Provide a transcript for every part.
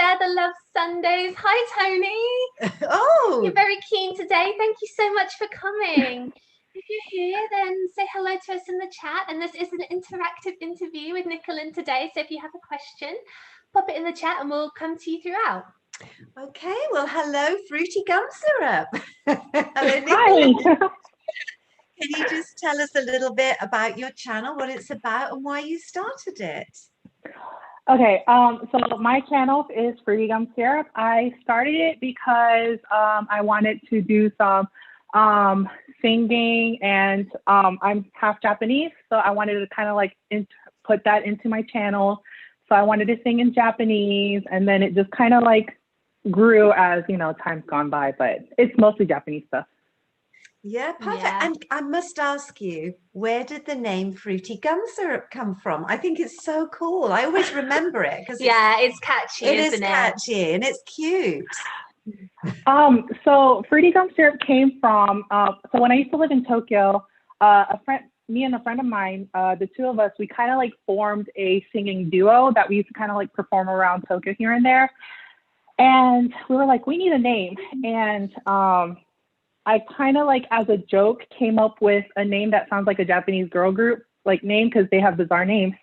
Share the Love Sundays. Hi, Tony. Oh, you're very keen today. Thank you so much for coming. If you're here, then say hello to us in the chat. And this is an interactive interview with Nicolynn today. So if you have a question, pop it in the chat and we'll come to you throughout. okay. Well, hello, Fruity Gum Syrup. Hello, Hi. Can you just tell us a little bit about your channel, what it's about, and why you started it? Okay, so my channel is Fruity Gum Syrup. I started it because I wanted to do some singing, and I'm half Japanese, so I wanted to kind of like put that into my channel. So I wanted to sing in Japanese, and then it just kind of like grew as, you know, time's gone by, but it's mostly Japanese stuff. Yeah, perfect. Yeah. And I must ask you, where did the name Fruity Gum Syrup come from? I think it's so cool. I always remember it because it's catchy, isn't it? Catchy and it's cute. So Fruity Gum Syrup came from, so when I used to live in Tokyo, me and a friend of mine, the two of us, we kind of like formed a singing duo that we used to kind of like perform around Tokyo here and there. And we were like, we need a name. And I kind of like as a joke came up with a name that sounds like a Japanese girl group like name because they have bizarre names.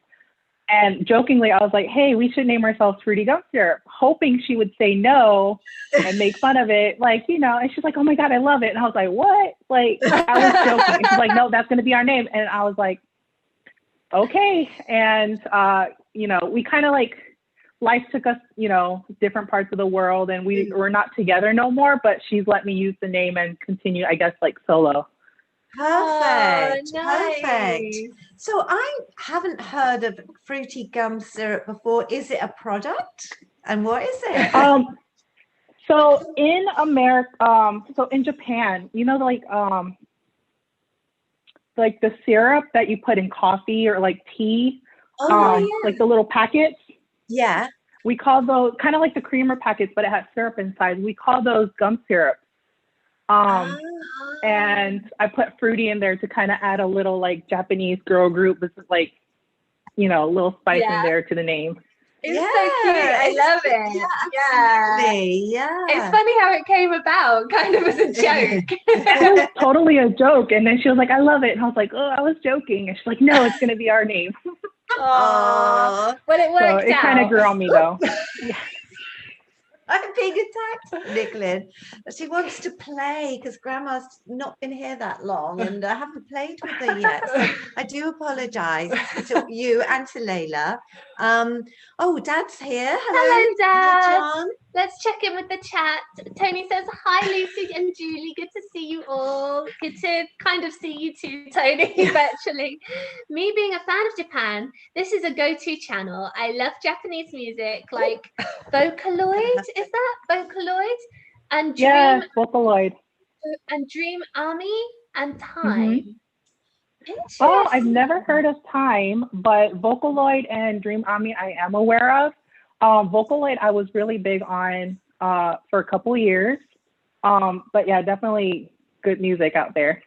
And jokingly, I was like, hey, we should name ourselves Fruity Gum Syrup, hoping she would say no and make fun of it. Like, you know, and she's like, oh my God, I love it. And I was like, what? Like, I was joking. And she's like, no, that's going to be our name. And I was like, okay. And, you know, we kind of like, life took us, you know, different parts of the world, and we're not together no more, but she's let me use the name and continue, I guess, like solo. Perfect. Oh, nice. Perfect. So I haven't heard of Fruity Gum Syrup before. Is it a product? And what is it? So in America, so in Japan, you know, like the syrup that you put in coffee or like tea, like the little packets. Yeah. We call those kind of like the creamer packets, but it has syrup inside. We call those gum syrup. And I put fruity in there to kind of add a little like Japanese girl group with like, you know, a little spice in there to the name. It's so cute. I love it. Yeah. It's funny how it came about, kind of as a joke. It was totally a joke. And then she was like, I love it. And I was like, oh, I was joking. And she's like, no, it's going to be our name. Oh, well, it worked out. It kind of grew on me though. Yeah. I'm being attacked, Nicolynn. She wants to play because Grandma's not been here that long and I haven't played with her yet. So I do apologise to you and to Layla. Oh, Dad's here. Hello, Dad. Hello, John. Let's check in with the chat. Tony says, hi, Lucy and Julie. Good to see you all. Good to kind of see you too, Tony, virtually. Me being a fan of Japan, this is a go-to channel. I love Japanese music, like Vocaloid. Is that Vocaloid? And Dream, yeah, Vocaloid. And Dream Army and Time. Oh, I've never heard of Time, but Vocaloid and Dream Army I am aware of. Vocaloid I was really big on for a couple of years. But yeah, definitely good music out there.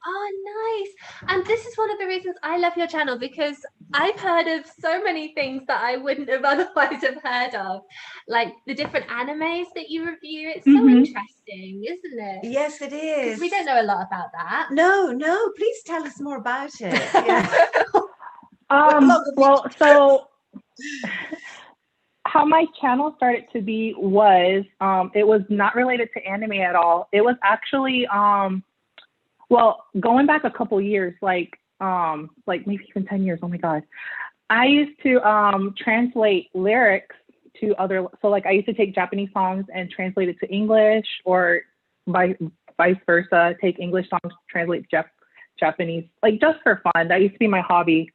Oh, nice. And this is one of the reasons I love your channel, because I've heard of so many things that I wouldn't have otherwise have heard of, like the different animes that you review. It's so interesting, isn't it? Yes, it is. We don't know a lot about that. No, please tell us more about it. Yeah. Well, so how my channel started to be was, it was not related to anime at all. It was actually, well, going back a couple years, like maybe even 10 years, oh my God. I used to translate lyrics to other, so like I used to take Japanese songs and translate it to English, or vice versa, take English songs, translate Japanese, like just for fun. That used to be my hobby.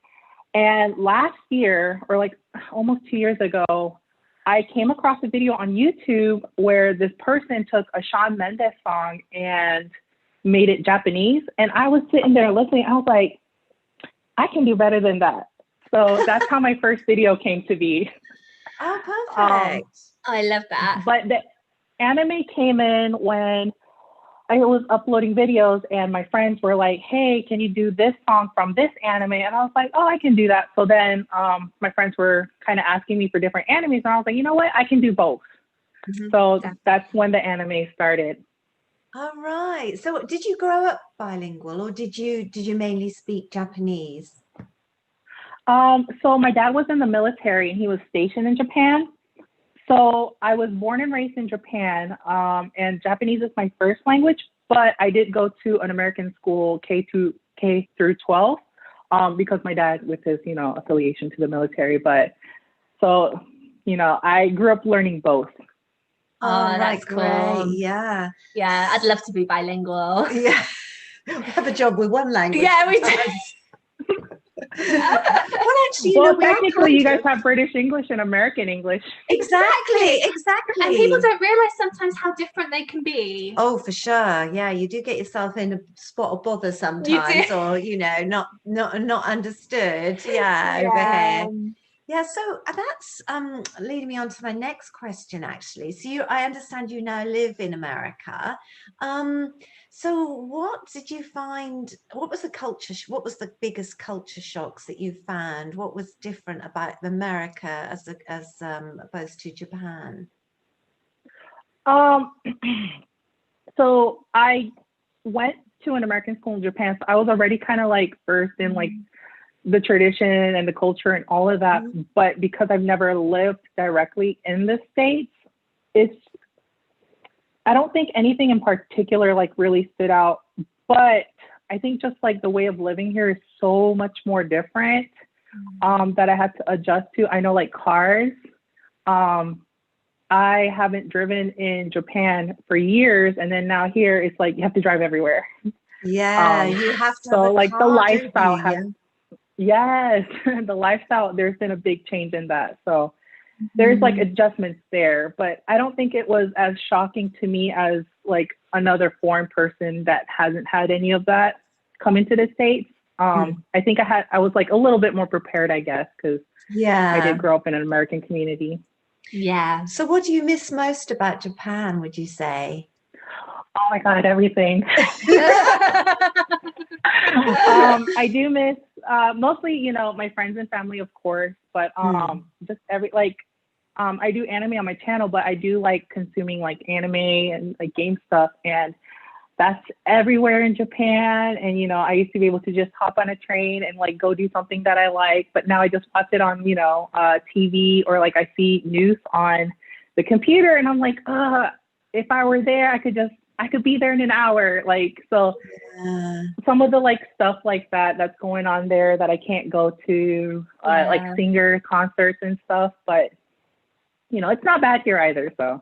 And last year, or like almost 2 years ago, I came across a video on YouTube where this person took a Shawn Mendes song and made it Japanese. And I was sitting there listening. I was like, I can do better than that. So that's how my first video came to be. Oh, perfect. I love that. But the anime came in when I was uploading videos and my friends were like, hey, can you do this song from this anime? And I was like, oh, I can do that. So then my friends were kind of asking me for different animes. And I was like, you know what? I can do both. So that's when the anime started. All right. So did you grow up bilingual, or did you mainly speak Japanese? So my dad was in the military and he was stationed in Japan. So I was born and raised in Japan, and Japanese is my first language, but I did go to an American school K through 12, because my dad with his, affiliation to the military. But so, I grew up learning both. Oh, that's cool. cool. Yeah. Yeah, I'd love to be bilingual. Yeah. We have a job with one language. Yeah, we do. Well, actually, technically, you guys have British English and American English. Exactly. And people don't realize sometimes how different they can be. Oh, for sure. Yeah, you do get yourself in a spot of bother sometimes, or not understood. Yeah, over here. Yeah, so that's leading me on to my next question, actually. So I understand you now live in America. So what did you find, what was the biggest culture shocks that you found? What was different about America as opposed to Japan? So I went to an American school in Japan, so I was already kind of like versed in like the tradition and the culture and all of that. But because I've never lived directly in the States, I don't think anything in particular like really stood out, but I think just like the way of living here is so much more different, that I had to adjust to. I know like cars, I haven't driven in Japan for years, and then now here it's like you have to drive everywhere. Yeah, you have to. So have a like car, the lifestyle has. Yes, the lifestyle, there's been a big change in that. So there's like adjustments there, but I don't think it was as shocking to me as like another foreign person that hasn't had any of that come into the States. I think I was like a little bit more prepared, I guess, because I did grow up in an American community. Yeah. So what do you miss most about Japan, would you say? Oh my God, everything. I do miss mostly, my friends and family, of course, but just I do anime on my channel, but I do like consuming like anime and like game stuff, and that's everywhere in Japan. And I used to be able to just hop on a train and like go do something that I like, but now I just watch it on TV, or like I see news on the computer, and I'm like, if I were there, I could be there in an hour. Like, so some of the like stuff like that's going on there that I can't go to, like singer concerts and stuff, but it's not bad here either. So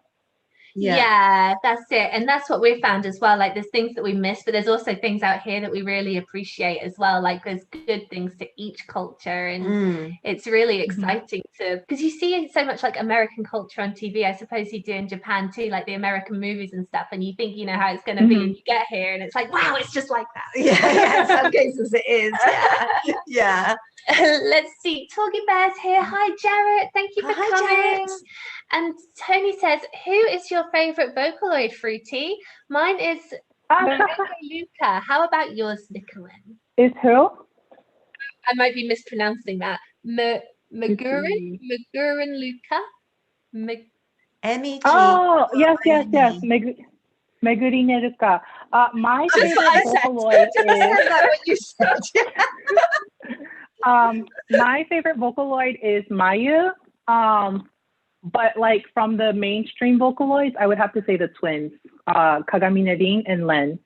yeah, that's it. And that's what we've found as well. Like there's things that we miss, but there's also things out here that we really appreciate as well. Like there's good things to each culture, and it's really exciting because you see so much like American culture on TV. I suppose you do in Japan too, like the American movies and stuff, and you think you know how it's going to be, and you get here and it's like, wow, it's just like that. Yeah, in some cases it is. Yeah. Let's see, Torgy Bear's here. Hi Jarrett, thank you for coming. Jarrett. And Tony says, who is your favorite Vocaloid, Fruity? Mine is Luca. How about yours, Nicolynn? Is who? I might be mispronouncing that. Magurin Luca? M-E-G. Oh, yes. Megurine Luca. My favorite Vocaloid is... my favorite Vocaloid is Mayu. But like from the mainstream Vocaloids, I would have to say the twins, Kagamine Rin and Len.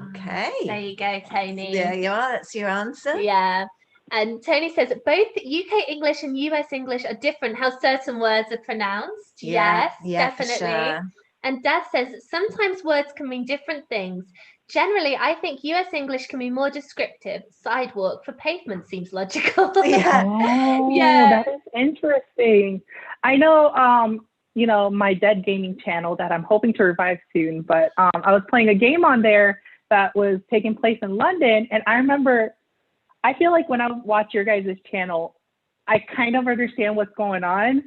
Okay. There you go, Tony. There you are. That's your answer. Yeah. And Tony says both UK English and US English are different how certain words are pronounced. Yes, definitely. Sure. And Dad says sometimes words can mean different things. Generally, I think US English can be more descriptive. Sidewalk for pavement seems logical. That is interesting. I know, my dead gaming channel that I'm hoping to revive soon, but I was playing a game on there that was taking place in London. And I remember, I feel like when I watch your guys' channel, I kind of understand what's going on.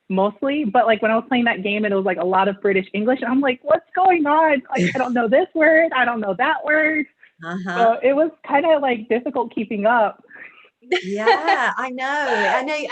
mostly, but like when I was playing that game, it was like a lot of British English, and I'm like, what's going on? Like, I don't know this word, I don't know that word. So it was kind of like difficult keeping up. Yeah, I know.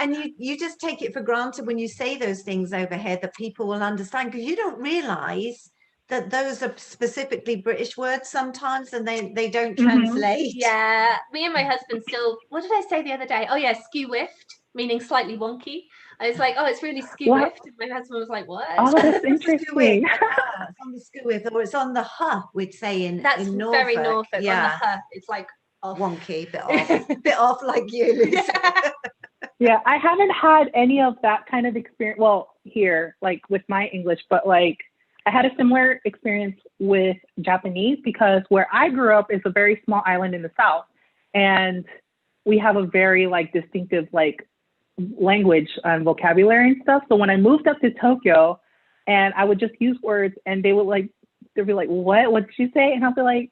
And you just take it for granted when you say those things over here that people will understand, because you don't realize that those are specifically British words sometimes, and they don't translate. Yeah, me and my husband still, what did I say the other day? Oh yeah, skew-whiffed, meaning slightly wonky. I was like, oh, it's really skew-whiffed. And my husband was like, what? Oh, that's interesting. It's on the skew-whiff, or it's on the huh, we'd say in That's in Norfolk. very Norfolk. Yeah. On the huh, it's like off. Wonky, bit off like you, Lucy. Yeah, I haven't had any of that kind of experience. Well, here, like with my English, but like I had a similar experience with Japanese, because where I grew up is a very small island in the South, and we have a very like distinctive like language and vocabulary and stuff. So when I moved up to Tokyo, and I would just use words, and they'd be like, what did you say? And I'll be like,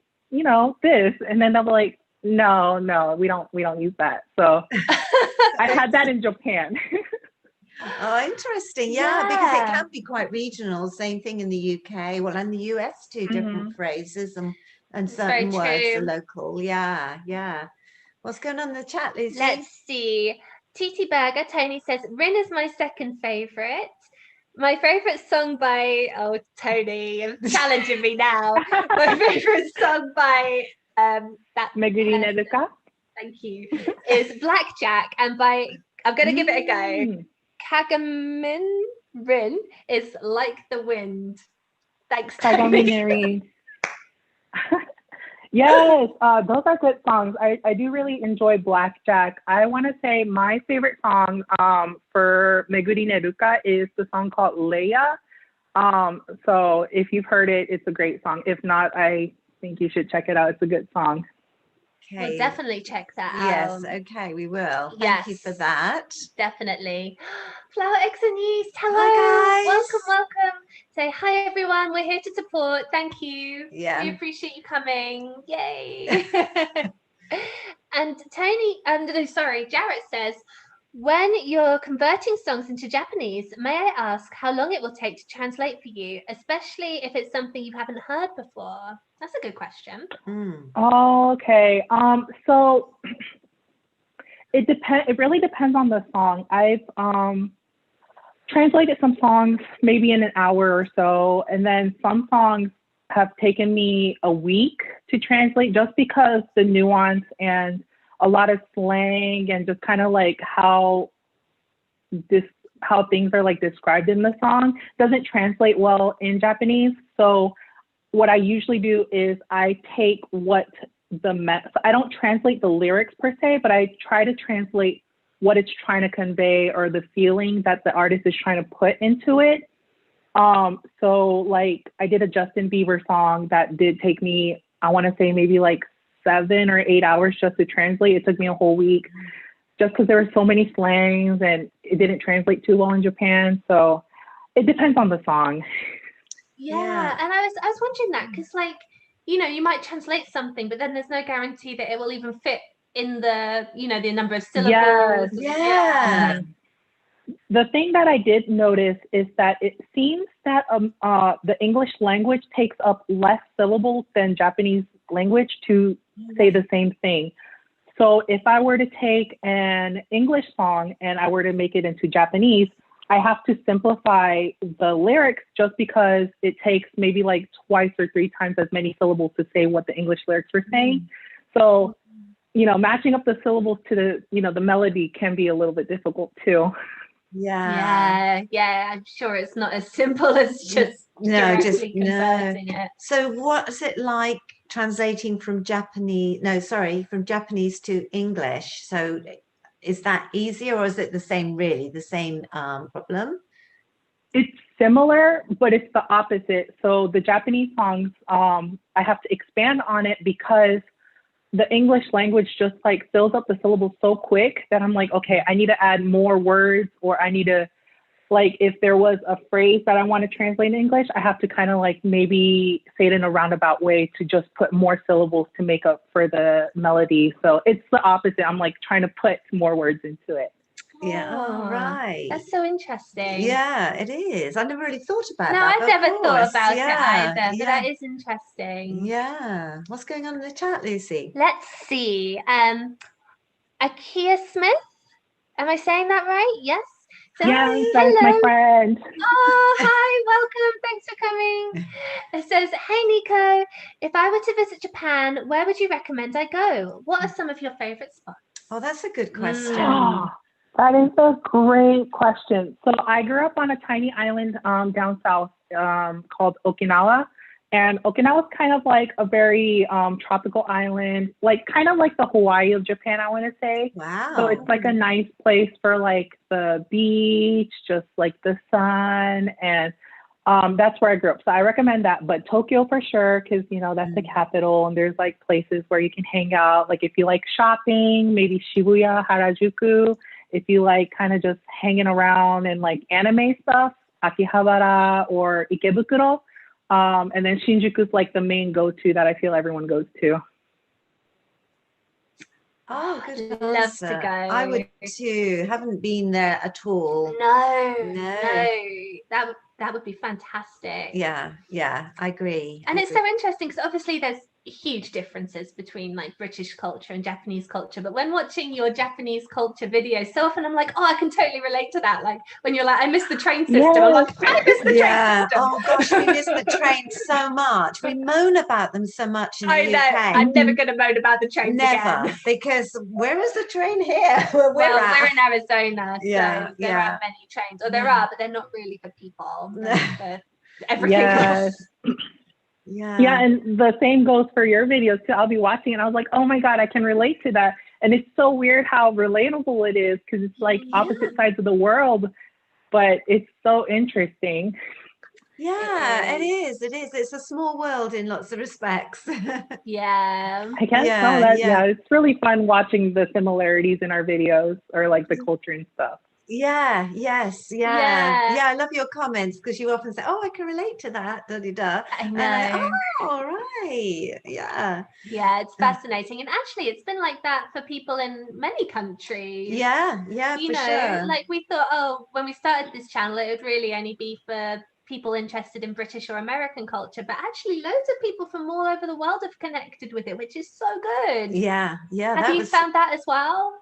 this, and then they'll be like, no, we don't use that. So I had that in Japan. Oh, interesting. Yeah, because it can be quite regional. Same thing in the UK. Well, and the US too, different phrases and certain words are local. Yeah. What's going on in the chat, Lucy? Let's see. TT Burger, Tony says, Rin is my second favourite. My favourite song by, Tony, you're challenging me now. My favourite song by that Meguri Neruka. Thank you. Is Blackjack, and by, I'm going to give it a go. Kagamin Rin is Like the Wind. Thanks, Tony. Yes, those are good songs. I do really enjoy Blackjack. I want to say my favorite song for Meguri Neruka is the song called Leia. So if you've heard it, it's a great song. If not, I think you should check it out. It's a good song. Okay. We'll definitely check that out. Yes, okay, we will. Thank you for that. Definitely. Flower Eggs and Yeast, hello. Hi, guys. Welcome. Say hi, everyone. We're here to support. Thank you. Yeah. We appreciate you coming. Yay. And Jarrett says, when you're converting songs into Japanese, may I ask how long it will take to translate for you, especially if it's something you haven't heard before? That's a good question. Oh, okay. So it really depends on the song. I've translated some songs maybe in an hour or so, and then some songs have taken me a week to translate, just because the nuance and a lot of slang and just kind of like how things are like described in the song doesn't translate well in Japanese. So what I usually do is I take I don't translate the lyrics per se, but I try to translate what it's trying to convey or the feeling that the artist is trying to put into it. So like I did a Justin Bieber song that did take me, I want to say maybe like 7 or 8 hours just to translate. It took me a whole week just because there were so many slangs and it didn't translate too well in Japan. So it depends on the song. Yeah. And I was wondering that, because like, you might translate something, but then there's no guarantee that it will even fit in the, the number of syllables. Yeah. The thing that I did notice is that it seems that the English language takes up less syllables than Japanese language to say the same thing. So if I were to take an English song and I were to make it into Japanese, I have to simplify the lyrics just because it takes maybe like 2 or 3 times as many syllables to say what the English lyrics were saying. So, matching up the syllables to the melody can be a little bit difficult too. Yeah. I'm sure it's not as simple as just converting it. So what's it like translating from Japanese to English? So is that easier, or is it the same problem? It's similar, but it's the opposite. So the Japanese songs, I have to expand on it because the English language just like fills up the syllables so quick that I'm like, okay, I need to add more words, or I need to, like, if there was a phrase that I want to translate in English, I have to kind of like maybe say it in a roundabout way to just put more syllables to make up for the melody. So it's the opposite. I'm like trying to put more words into it. Yeah, oh, right. That's so interesting. Yeah, it is. I never really thought about No, that. I've never thought about it yeah, either, but yeah, that is interesting. yeah. What's going on in the chat, Lucy? Let's see. Akia Smith. Am I saying that right? Yes. So, Yes, that is my friend. Oh, hi, welcome. Thanks for coming. It says, hey, Nico, if I were to visit Japan, where would you recommend I go? What are some of your favorite spots? Oh, that's a good question. That is a great question. So I grew up on a tiny island down south called Okinawa. And Okinawa is kind of like a very tropical island, like kind of like the Hawaii of Japan, I want to say. Wow. So it's like a nice place for like the beach, just like the sun. And that's where I grew up. So I recommend that. But Tokyo for sure, because, you know, that's the capital. And there's like places where you can hang out. Like if you like shopping, maybe Shibuya, Harajuku. If you like kind of just hanging around and like anime stuff, Akihabara or Ikebukuro. And then Shinjuku's like the main go-to that I feel everyone goes to. Oh, good I'd love to go. I would too. Haven't been there at all. No. That would be fantastic. Yeah, I agree. And it's so interesting because obviously there's huge differences between like British culture and Japanese culture. But when watching your Japanese culture videos, so often I'm like, oh, I can totally relate to that. Like when you're like, I miss the train system. Yes. I'm like, I miss the train system. Oh gosh, we miss the train so much. We moan about them so much in the UK. I'm never going to moan about the trains again. Because where is the train here? We're in Arizona, so there aren't many trains. Or there are, but they're not really for people. They're for everything else. Yeah, and the same goes for your videos too. I'll be watching and I was like, oh my God, I can relate to that. And it's so weird how relatable it is because it's like opposite sides of the world, but it's so interesting. Yeah, it is. It's a small world in lots of respects. Yeah. I guess it's really fun watching the similarities in our videos or like the culture and stuff. Yeah, I love your comments because you often say, oh, I can relate to that, I know. All right. Yeah, it's fascinating. And actually it's been like that for people in many countries. Yeah, you know, sure. Like we thought, oh, when we started this channel it would really only be for people interested in British or American culture, but actually loads of people from all over the world have connected with it, which is so good. Yeah. Have you found that as well?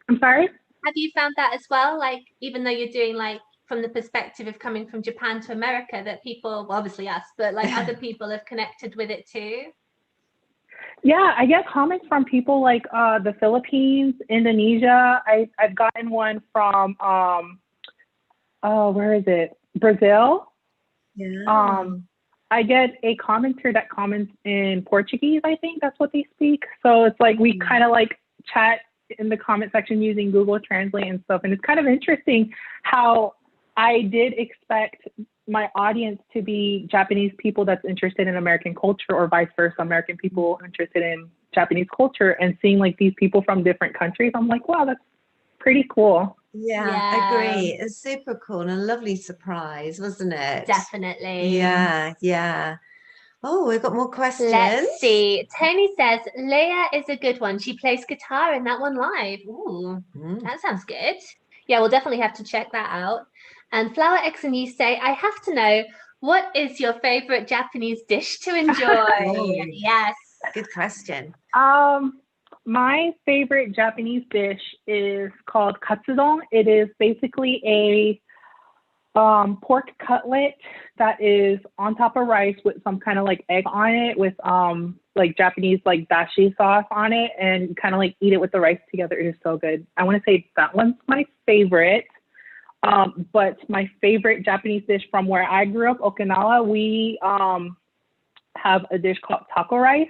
I'm sorry? Have you found that as well? Like, even though you're doing like from the perspective of coming from Japan to America, that people, well, obviously us, but like other people have connected with it too? Yeah, I get comments from people like the Philippines, Indonesia. I've gotten one from, where is it? Brazil. Yeah. I get a commenter that comments in Portuguese, I think that's what they speak. So it's like we kind of like chat in the comment section using Google Translate and stuff. And it's kind of interesting how I did expect my audience to be Japanese people that's interested in American culture or vice versa, American people interested in Japanese culture, and seeing like these people from different countries. I'm like, wow, that's pretty cool. Yeah, agree. It's super cool and a lovely surprise, wasn't it? Definitely. Yeah. Oh, we've got more questions. Let's see. Tony says, Leia is a good one. She plays guitar in that one live. Ooh, that sounds good. Yeah, we'll definitely have to check that out. And Flower X and you say, I have to know, what is your favorite Japanese dish to enjoy? Yes. Good question. My favorite Japanese dish is called katsudon. It is basically a pork cutlet that is on top of rice with some kind of like egg on it with like Japanese like dashi sauce on it, and you kind of like eat it with the rice together. It is so good. I want to say that one's my favorite. But my favorite Japanese dish from where I grew up, Okinawa, we have a dish called taco rice,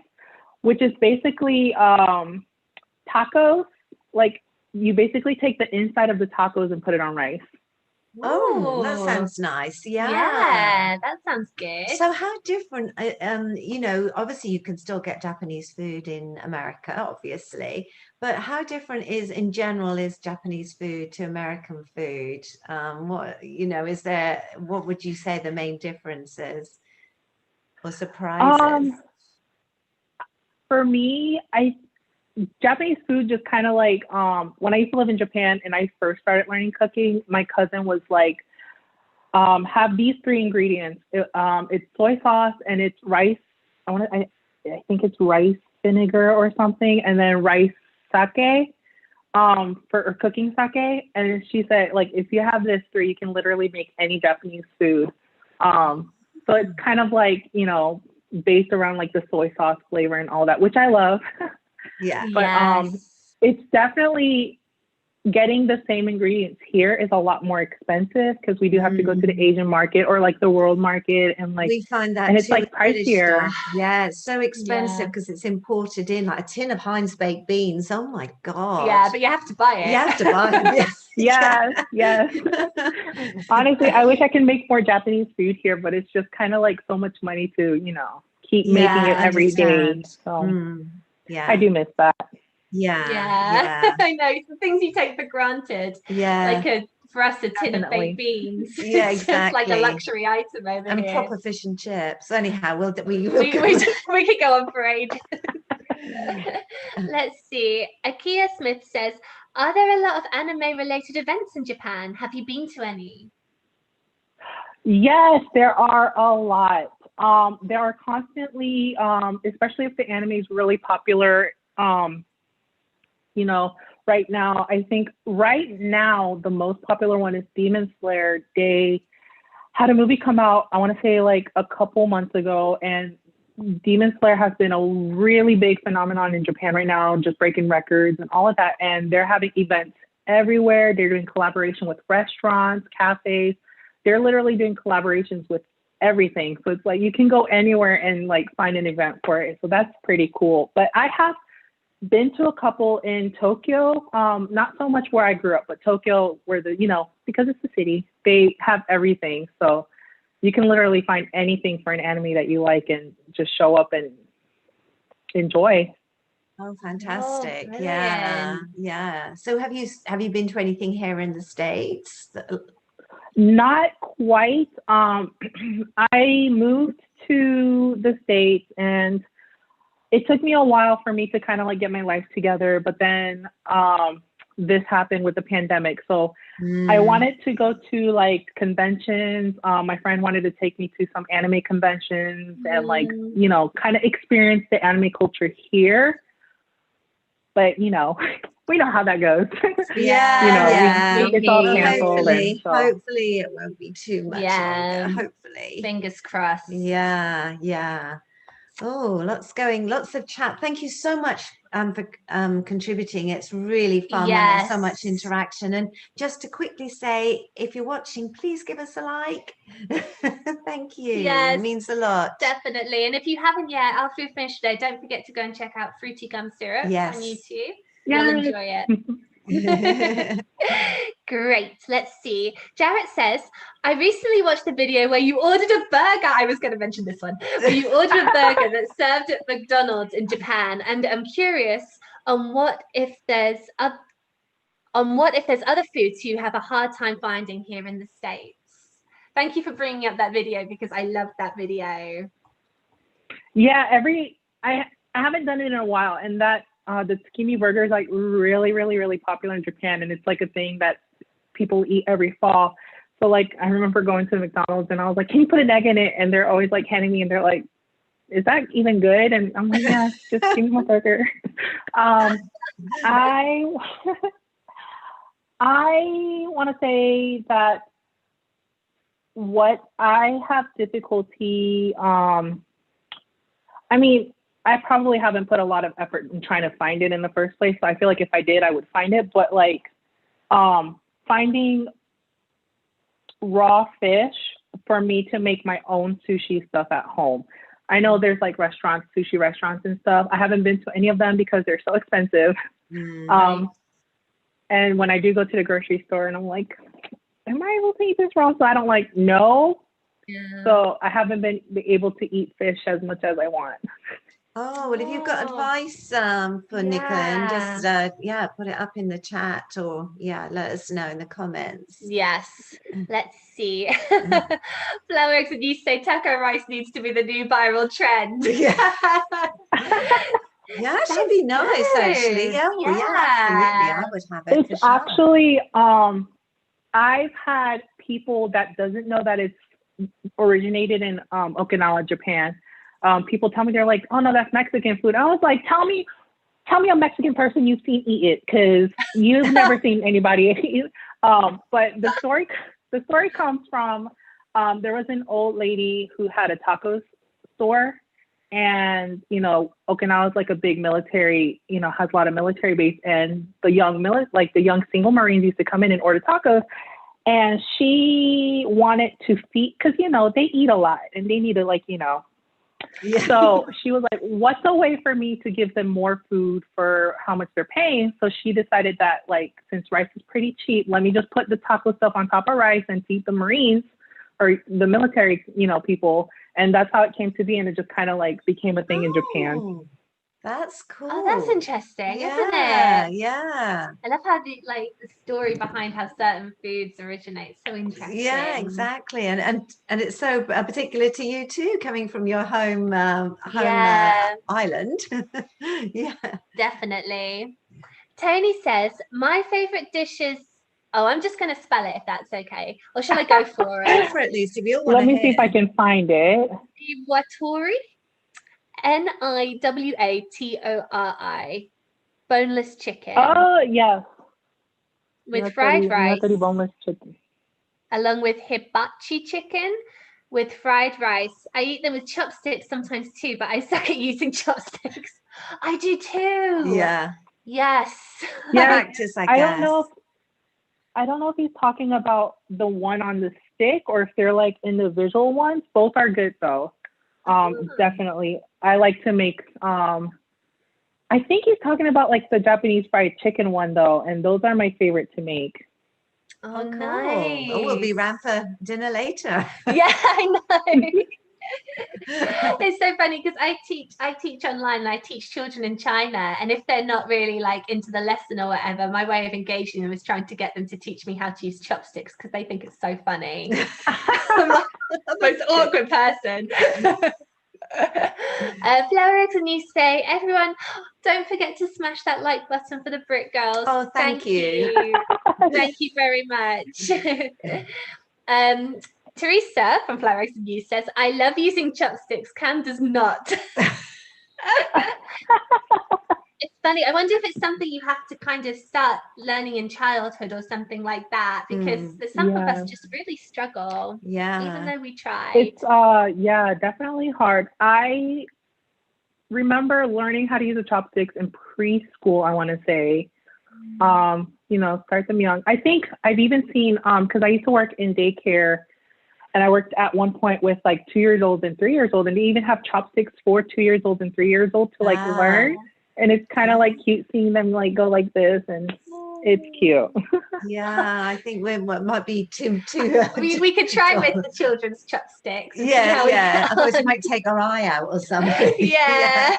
which is basically tacos. Like you basically take the inside of the tacos and put it on rice. Oh, that sounds nice. Yeah, that sounds good. So how different, you know, obviously you can still get Japanese food in America, obviously, but how different in general is Japanese food to American food? What, you know, what would you say the main differences or surprises? For me, Japanese food just kind of like, when I used to live in Japan and I first started learning cooking, my cousin was like, have these 3 ingredients. It's soy sauce and it's rice. I think it's rice vinegar or something, and then rice sake, for cooking sake. And she said, like, if you have this 3, you can literally make any Japanese food. So it's kind of like, you know, based around like the soy sauce flavor and all that, which I love. Yeah. But it's definitely getting the same ingredients here is a lot more expensive because we do have to go to the Asian market or like the world market, and like we find that and it's too like with British pricier. stuff. Yeah, it's so expensive because it's imported in, like a tin of Heinz baked beans. Oh my God. Yeah, but you have to buy it. You have to buy it. Yes, yes. Honestly, I wish I could make more Japanese food here, but it's just kind of like so much money to, you know, keep making it every day. So yeah, I do miss that. Yeah. I know, some things you take for granted. Yeah. Like for us, a tin of baked beans. Yeah, It's just like a exactly. luxury item over And here. proper fish and chips. Anyhow, we could go on for ages. Let's see. Akia Smith says, are there a lot of anime related events in Japan? Have you been to any? Yes, there are a lot. There are constantly, especially if the anime is really popular, you know, right now, I think right now, the most popular one is Demon Slayer. They had a movie come out, I want to say like a couple months ago, and Demon Slayer has been a really big phenomenon in Japan right now, just breaking records and all of that. And they're having events everywhere. They're doing collaboration with restaurants, cafes. They're literally doing collaborations with everything. So it's like you can go anywhere and like find an event for it. So that's pretty cool. But I have been to a couple in Tokyo, not so much where I grew up, but Tokyo, where the, you know, because it's the city, they have everything. So you can literally find anything for an anime that you like and just show up and enjoy. Oh, fantastic. Oh, yeah. So have you been to anything here in the States? Not quite. I moved to the States, and it took me a while for me to kind of like get my life together, but then this happened with the pandemic. So I wanted to go to like conventions. My friend wanted to take me to some anime conventions and like, you know, kind of experience the anime culture here. But, you know, we know how that goes. It's all canceled. Hopefully it won't be too much longer. Hopefully. Fingers crossed. Yeah. Oh, lots of chat. Thank you so much for contributing. It's really fun when there's so much interaction. And just to quickly say, if you're watching, please give us a like. Thank you. Yes, it means a lot. Definitely. And if you haven't yet, after we finish today, don't forget to go and check out Fruity Gum Syrup on YouTube. You'll enjoy it. Great. Let's see. Jarrett says, I recently watched a video where you ordered a burger. I was going to mention this one. Where you ordered a burger that's served at McDonald's in Japan, and I'm curious on what if there's other foods you have a hard time finding here in the States. Thank you for bringing up that video because I love that video. Yeah, I haven't done it in a while, and that the tsukimi burger is like really, really, really popular in Japan, and it's like a thing that people eat every fall. So like I remember going to McDonald's and I was like, can you put an egg in it? And they're always like handing me, and they're like, is that even good? And I'm like, yeah, just give me my burger. I want to say that what I have difficulty, I mean, I probably haven't put a lot of effort in trying to find it in the first place. So I feel like if I did, I would find it. But like finding raw fish for me to make my own sushi stuff at home. I know there's like restaurants, sushi restaurants and stuff. I haven't been to any of them because they're so expensive. And when I do go to the grocery store and I'm like, am I able to eat this raw? So I don't like know. So I haven't been able to eat fish as much as I want. Oh, well, if you've got advice for Nicolynn, just put it up in the chat, or let us know in the comments. Yes, let's see. Flowerworks, and you say taco rice needs to be the new viral trend. Yeah, it should be nice actually. Yeah, well, yeah, absolutely. I would have it for It's sure. actually, I've had people that doesn't know that it's originated in Okinawa, Japan. People tell me, they're like, "Oh no, that's Mexican food." I was like, "Tell me a Mexican person you've seen eat it, because you've never seen anybody eat it." But the story comes from, there was an old lady who had a taco store, and Okinawa is like a big military, has a lot of military base, and the young single Marines used to come in and order tacos, and she wanted to feed, because they eat a lot and they need to Yeah. So she was like, what's a way for me to give them more food for how much they're paying? So she decided that, since rice is pretty cheap, let me just put the taco stuff on top of rice and feed the Marines or the military, people. And that's how it came to be. And it just kind of became a thing in Japan. That's cool. Oh, that's interesting, isn't Yeah, it? yeah. I love how the story behind how certain foods originate. So interesting. Yeah, exactly. And it's so particular to you too, coming from your home island. Yeah. Definitely. Tony says, my favorite dish is, oh, I'm just going to spell it if that's okay. Or shall I go for Go it? for it, Lucy. We all want Let me see if I can find it. Niwatori. Niwatori. Boneless chicken. Oh, yes. With fried rice. Boneless chicken. Along with hibachi chicken with fried rice. I eat them with chopsticks sometimes too, but I suck at using chopsticks. I do too. Yeah. Yes. Yeah. Practice, I guess. I don't know if he's talking about the one on the stick or if they're individual ones. Both are good though. Definitely. I like to make I think he's talking about the Japanese fried chicken one though, and those are my favorite to make. Oh, cool. nice. Oh, we'll be round for dinner later. Yeah, I know. It's so funny because I teach online and I teach children in China, and if they're not really into the lesson or whatever, my way of engaging them is trying to get them to teach me how to use chopsticks because they think it's so funny. I'm like the most awkward person. Flower Eggs and you say, everyone, don't forget to smash that like button for the Brit Girls. Oh, thank you. Thank you very much. Teresa from Flower Eggs and You says, I love using chopsticks. Cam does not. It's funny. I wonder if it's something you have to kind of start learning in childhood or something like that, because some of us just really struggle. Yeah. Even though we try. It's definitely hard. I remember learning how to use the chopsticks in preschool, I want to say. Start them young. I think I've even seen because I used to work in daycare, and I worked at one point with 2-year-olds and 3-year-olds, and they even have chopsticks for 2-year-olds and 3-year-olds to learn. And it's kind of cute seeing them go like this, and it's cute. Yeah, I think we might be too. We could try with the children's chopsticks. Yeah. Otherwise, we might take our eye out or something. Yeah.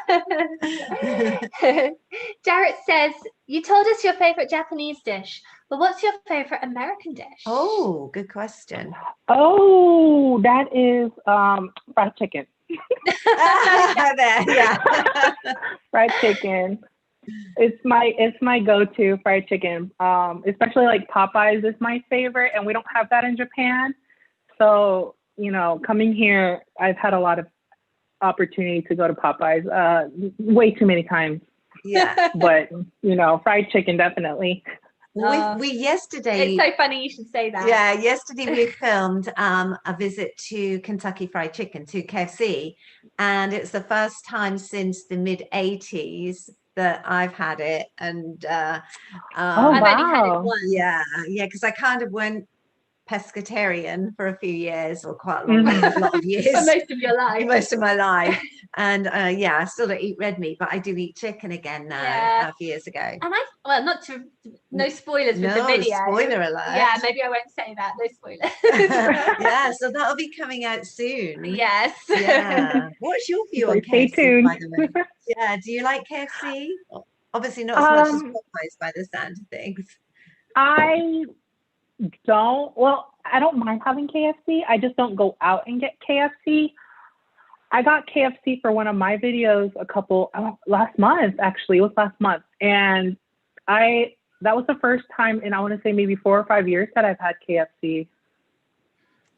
Jarrett says, you told us your favorite Japanese dish, but what's your favorite American dish? Oh, good question. Oh, that is fried chicken. Yeah. Fried chicken. It's my go-to fried chicken. Especially Popeyes is my favorite, and we don't have that in Japan. So, coming here, I've had a lot of opportunity to go to Popeyes, way too many times. Yeah. But, fried chicken, definitely. We yesterday. It's so funny you should say that. Yeah, yesterday we filmed a visit to Kentucky Fried Chicken, to KFC, and it's the first time since the mid-80s that I've had it, and I've only had it once. Yeah, because I kind of went pescatarian for a few years, or quite a lot of years. For most of your life. Most of my life. And I still don't eat red meat, but I do eat chicken again now, a few years ago. And no spoilers with the video. Spoiler alert. Yeah, maybe I won't say that. No spoilers. Yeah, so that'll be coming out soon. Yes. Yeah. What's your view on Stay KFC, tuned. by the way? Yeah, do you like KFC? Obviously not as much as Popeyes by the sound of things. I don't mind having KFC. I just don't go out and get KFC. I got KFC for one of my videos last month, actually. It was last month. And that was the first time in, I want to say, maybe 4 or 5 years that I've had KFC.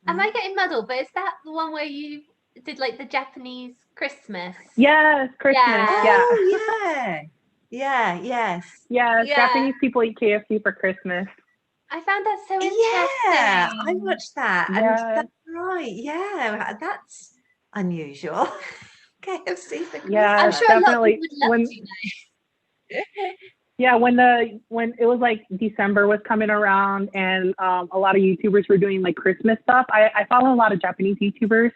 Am I getting muddled? But is that the one where you did like the Japanese Christmas? Yes, Christmas. Yeah. Oh, yeah. Yeah, yes. Yeah, Yeah. Japanese people eat KFC for Christmas. I found that so interesting. Yeah, I watched that. And Yeah. that's right. Yeah, that's unusual. KFC for Christmas. Yeah, I'm sure definitely. a lot of people would love to know. Yeah, when it was like December was coming around and a lot of YouTubers were doing like Christmas stuff. I follow a lot of Japanese YouTubers,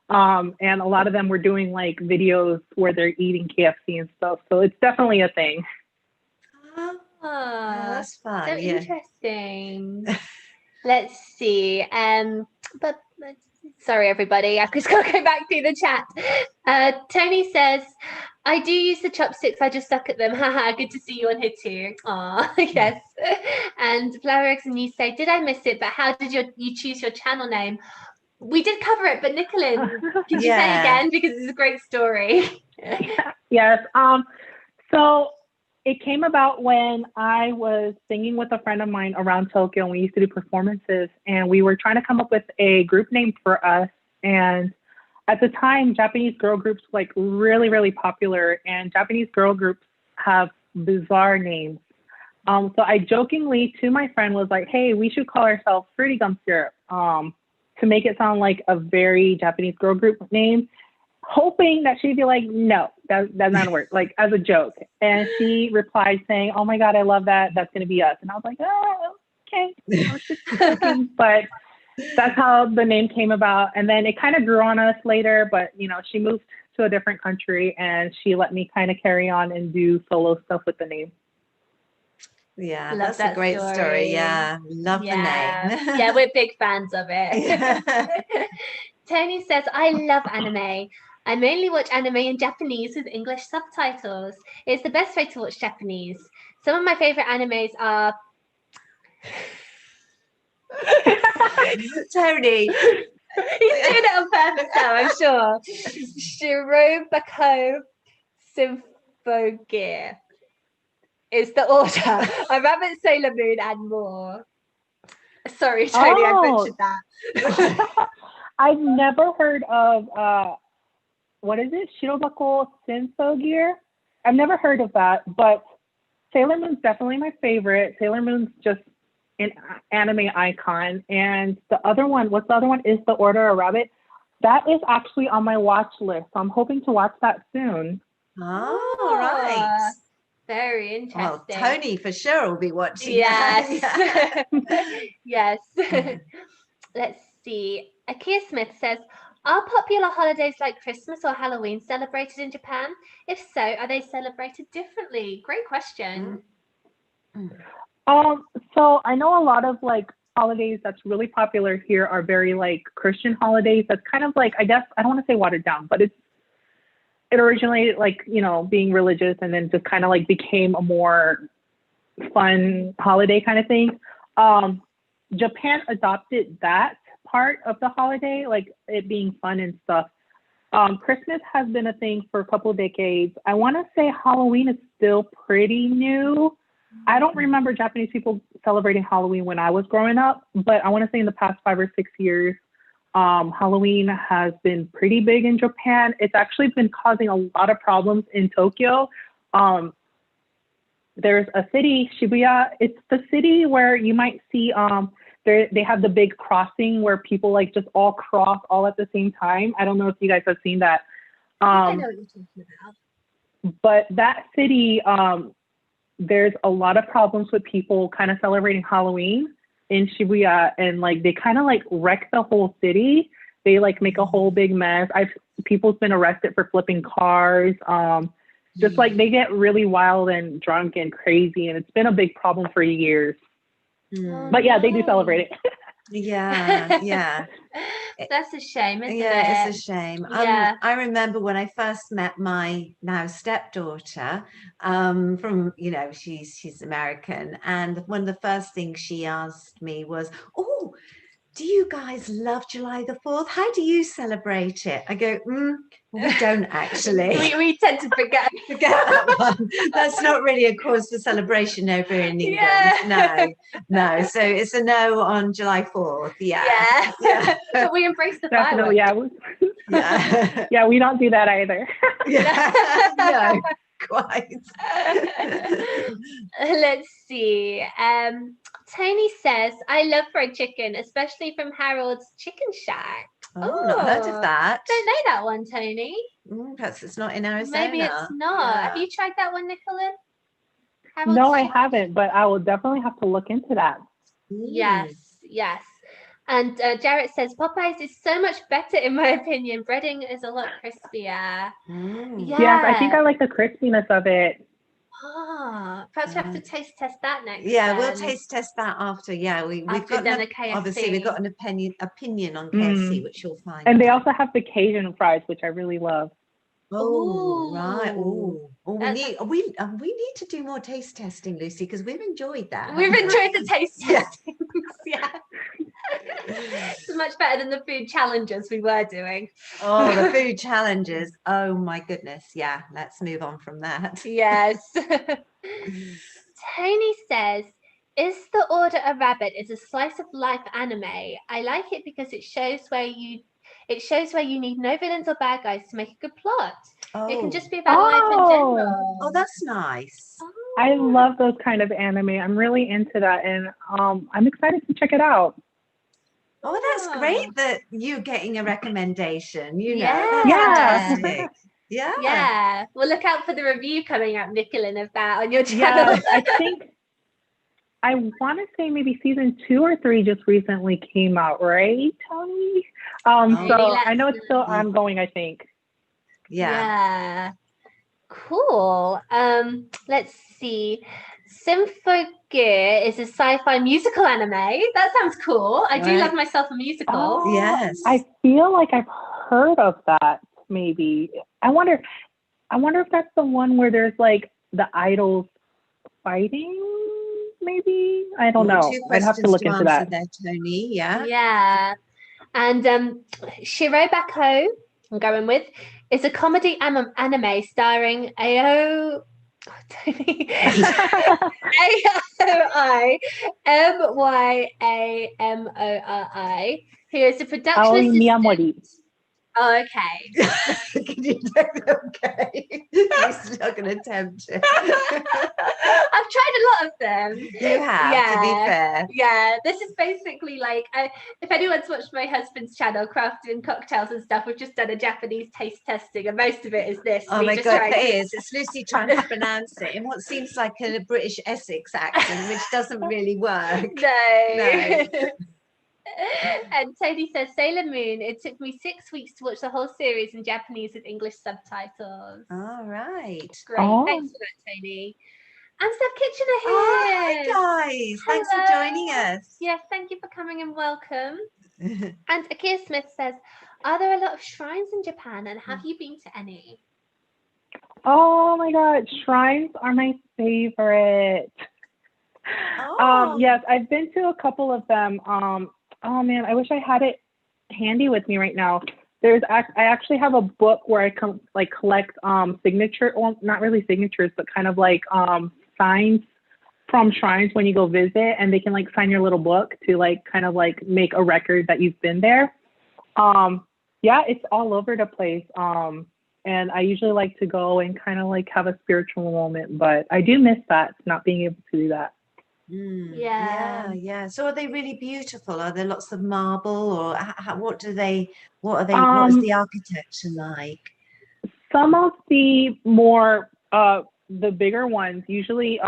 and a lot of them were doing like videos where they're eating KFC and stuff. So it's definitely a thing. Oh, Ah, that's fun. so Yeah. interesting. Let's see. But sorry, everybody. I've just got to go back to the chat. Tony says, I do use the chopsticks. I just suck at them. Haha, good to see you on here too. Aw, yes. And Flower Eggs and you say, did I miss it? But how did you choose your channel name? We did cover it, but Nicolynn, could you say again? Because it's a great story. Yes. So it came about when I was singing with a friend of mine around Tokyo, and we used to do performances, and we were trying to come up with a group name for us. And at the time, Japanese girl groups were like really, really popular, and Japanese girl groups have bizarre names. So I jokingly to my friend was like, hey, we should call ourselves Fruity Gum Syrup, to make it sound like a very Japanese girl group name, hoping that she'd be like, no, that's not a word, like as a joke. And she replied saying, oh my God, I love that. That's going to be us. And I was like, oh, okay. I was just joking. But that's how the name came about. And then it kind of grew on us later, but you know, she moved to a different country and she let me kind of carry on and do solo stuff with the name. Yeah, Love that's that a great story. Yeah, love the name. Yeah, we're big fans of it. Yeah. Tony says, I love anime. I mainly watch anime in Japanese with English subtitles. It's the best way to watch Japanese. Some of my favorite animes are... Tony. He's doing it on purpose now, I'm sure. Shirobako Symphogear is the order. I Rabbit, Sailor Moon, and more. Sorry, Tony, I butchered that. I've never heard of, what is it? Shirobako Symphogear? I've never heard of that, but Sailor Moon's definitely my favorite. Sailor Moon's just an anime icon. And the other one, what's the other one? Is the Order of Rabbit. That is actually on my watch list. So I'm hoping to watch that soon. Oh, right. Very interesting. Well, Tony for sure will be watching. Yes. Yes. Let's see. Akia Smith says, are popular holidays like Christmas or Halloween celebrated in Japan? If so, are they celebrated differently? Great question. So I know a lot of like holidays that's really popular here are very like Christian holidays. That's kind of like, I guess, I don't want to say watered down, but it originated like, you know, being religious and then just kind of like became a more fun holiday kind of thing. Japan adopted that part of the holiday, like it being fun and stuff. Christmas has been a thing for a couple of decades. I want to say Halloween is still pretty new. I don't remember Japanese people celebrating Halloween when I was growing up, but I want to say in the past 5 or 6 years, Halloween has been pretty big in Japan. It's actually been causing a lot of problems in Tokyo. There's a city, Shibuya. It's the city where you might see they have the big crossing where people like just all cross all at the same time. I don't know if you guys have seen that. I know what you're talking about. But that city, there's a lot of problems with people kind of celebrating Halloween in Shibuya, and like they kind of like wreck the whole city. They like make a whole big mess. People's been arrested for flipping cars. Just like they get really wild and drunk and crazy, and it's been a big problem for years. But yeah, they do celebrate it. Yeah. That's a shame, isn't it? Yeah, it's a shame. Yeah. I remember when I first met my now stepdaughter, from, you know, she's American, and one of the first things she asked me was, oh, do you guys love July the 4th? How do you celebrate it? I go, well, we don't actually. we tend to forget. Forget that one. That's not really a cause for celebration over in England. No. So it's a no on July 4th. Yeah. But we embrace the Definitely, fireworks. Yeah. Yeah, we don't do that either. No, quite. Let's see. Tony says, I love fried chicken, especially from Harold's Chicken Shack. Oh, not heard of that. Don't know that one, Tony. Perhaps it's not in Arizona. Maybe it's not. Have you tried that one, Nicolynn? No, I haven't, but I will definitely have to look into that. Yes. And Jarrett says, Popeyes is so much better in my opinion. Breading is a lot crispier. Yes, I think I like the crispiness of it. Perhaps we have to taste test that next. Yeah, we'll taste test that after. Yeah, we've got obviously we've got an opinion on KFC, which you'll find. And they also have the Cajun fries, which I really love. Oh, right. Oh, we need to do more taste testing, Lucy, because we've enjoyed that. We've enjoyed the taste testing. Yeah. It's much better than the food challenges we were doing. Oh, the food challenges. Oh my goodness. Yeah, let's move on from that. Yes. Tony says, is the Order a Rabbit is a slice of life anime. I like it because it shows where you need no villains or bad guys to make a good plot. It can just be about life in general. Oh, that's nice. I love those kind of anime. I'm really into that, and I'm excited to check it out. Oh, that's great that you're getting a recommendation. You know, that's fantastic. Yeah. Well, look out for the review coming out, Nicolynn, of that on your channel. Yeah, I want to say maybe season 2 or 3 just recently came out, right, Tony? So I know it's still ongoing, I think. Yeah. Cool. Let's see. Symphogear is a sci-fi musical anime. That sounds cool. I do love myself a musical. Oh, yes. I feel like I've heard of that, maybe. I wonder if that's the one where there's like the idols fighting, maybe? I don't know. I'd have to look into that. There, Tony. Yeah. And Shirobako, I'm going with, is a comedy anime starring Aoimyamori, who is a production assistant. Oh, okay. Can you okay? He's not going to attempt it. I've tried a lot of them. You have, to be fair. Yeah, this is basically like, if anyone's watched my husband's channel, Crafting Cocktails and stuff, we've just done a Japanese taste testing, and most of it is this. Oh my God, it is. It's Lucy trying to pronounce it in what seems like a British Essex accent, which doesn't really work. No. And Tony says, Sailor Moon, it took me 6 weeks to watch the whole series in Japanese with English subtitles. All right. Great. Thanks for that, Tony. And Steph Kitchener here. Oh, hi, guys. Hello. Thanks for joining us. Yes, thank you for coming and welcome. And Akia Smith says, are there a lot of shrines in Japan, and have you been to any? Oh my God, shrines are my favorite. Yes, I've been to a couple of them. Oh man, I wish I had it handy with me right now. I actually have a book where I collect signature, well, not really signatures, but kind of like signs from shrines when you go visit, and they can like sign your little book to like kind of like make a record that you've been there. Yeah, it's all over the place. And I usually like to go and kind of like have a spiritual moment, but I do miss that, not being able to do that. Yeah. So are they really beautiful? Are there lots of marble, or what are they? What is the architecture like? Some of the more the bigger ones usually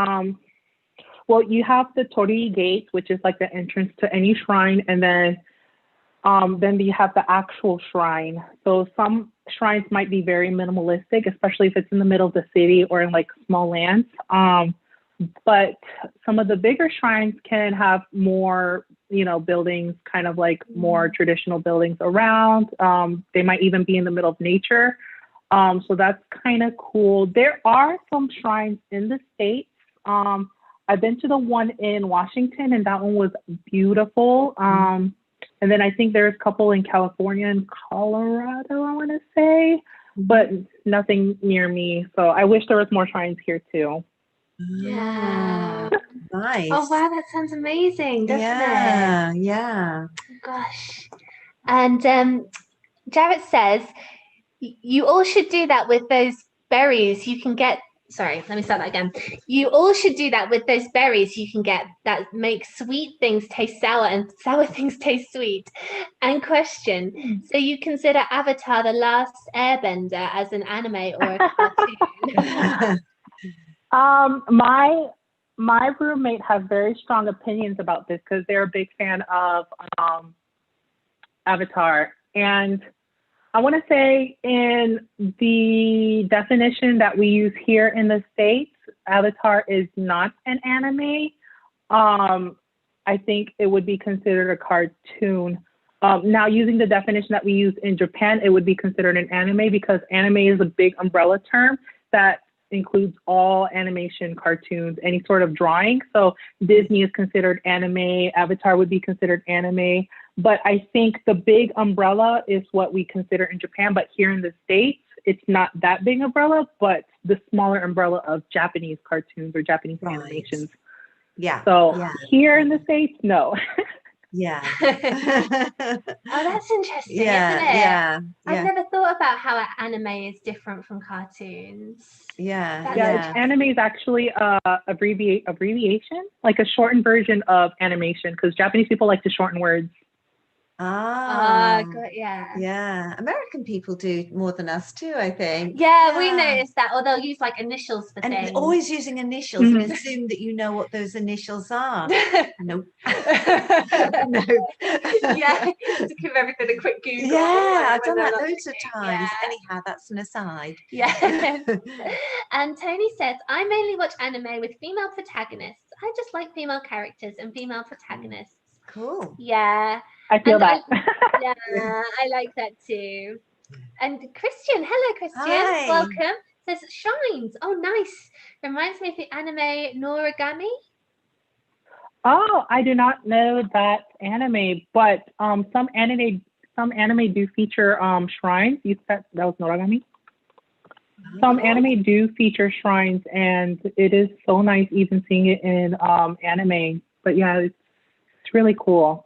well, you have the torii gates, which is like the entrance to any shrine, and then you have the actual shrine. So some shrines might be very minimalistic, especially if it's in the middle of the city or in like small lands. But some of the bigger shrines can have more, buildings, kind of like more traditional buildings around. They might even be in the middle of nature. So that's kind of cool. There are some shrines in the States. I've been to the one in Washington, and that one was beautiful. And then I think there's a couple in California and Colorado, I want to say, but nothing near me. So I wish there was more shrines here too. Yeah. Nice. Oh wow, that sounds amazing, doesn't Yeah, it? yeah. Gosh. And Jarrett says you all should do that with those berries you can get. Sorry, let me start that again. You all should do that with those berries you can get that make sweet things taste sour and sour things taste sweet. And question, so you consider Avatar: The Last Airbender as an anime or a cartoon? My roommate has very strong opinions about this because they're a big fan of Avatar. And I want to say in the definition that we use here in the States, Avatar is not an anime. I think it would be considered a cartoon. Now, using the definition that we use in Japan, it would be considered an anime because anime is a big umbrella term that includes all animation, cartoons, any sort of drawing. So Disney is considered anime, Avatar would be considered anime. But I think the big umbrella is what we consider in Japan. But here in the States, it's not that big umbrella, but the smaller umbrella of Japanese cartoons or Japanese animations. Yeah. So here in the States, no. Yeah. Oh, that's interesting, Yeah, isn't it? yeah. I've never thought about how anime is different from cartoons. Yeah, Yeah, anime is actually a abbreviation, like a shortened version of animation, because Japanese people like to shorten words. Yeah. American people do more than us too, I think. Yeah, we noticed that, or they'll use like initials for things. And always using initials and assume that you know what those initials are. Nope. No. Yeah, to give everything a quick Google. Yeah, I've done that loads of times. Yeah. Anyhow, that's an aside. Yeah. And Tony says, I mainly watch anime with female protagonists. I just like female characters and female protagonists. Cool. Yeah. I feel that. Yeah, I like that too. And Christian, hello Christian. Hi. Welcome. Says Shines. Oh, nice. Reminds me of the anime Noragami. Oh, I do not know that anime, but some anime do feature shrines. You said that was Noragami. Some anime do feature shrines, and it is so nice even seeing it in anime. But yeah, it's really cool.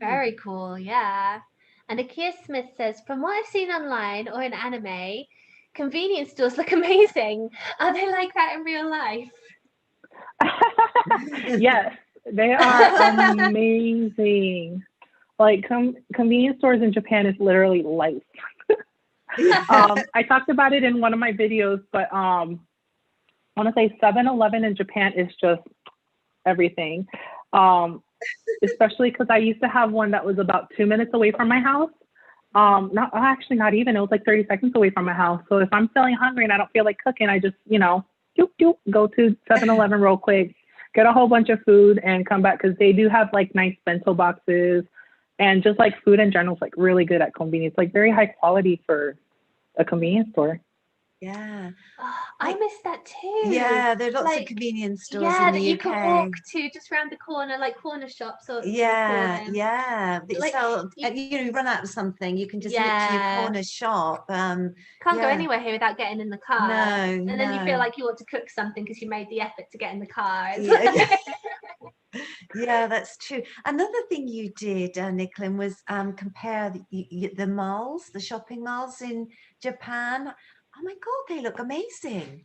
Very cool, yeah. And Akia Smith says, from what I've seen online or in anime, convenience stores look amazing. Are they like that in real life? Yes, they are amazing. Like convenience stores in Japan is literally life. I talked about it in one of my videos, but I want to say 7-Eleven in Japan is just everything. Especially because I used to have one that was about 2 minutes away from my house. Not even. It was like 30 seconds away from my house. So if I'm feeling hungry and I don't feel like cooking, I just, go to 7-Eleven real quick, get a whole bunch of food and come back because they do have like nice bento boxes and just like food in general is like really good at convenience, like very high quality for a convenience store. Yeah. Oh, I miss that too. Yeah, there are lots of convenience stores in the that UK. you can walk to just around the corner, like corner shops or yeah. Like, you run out of something, you can just nip to your corner shop. Can't go anywhere here without getting in the car. No, and then you feel like you want to cook something because you made the effort to get in the car. Yeah, that's true. Another thing you did, Nicolynn, was compare the malls, the shopping malls in Japan. Oh my God, they look amazing.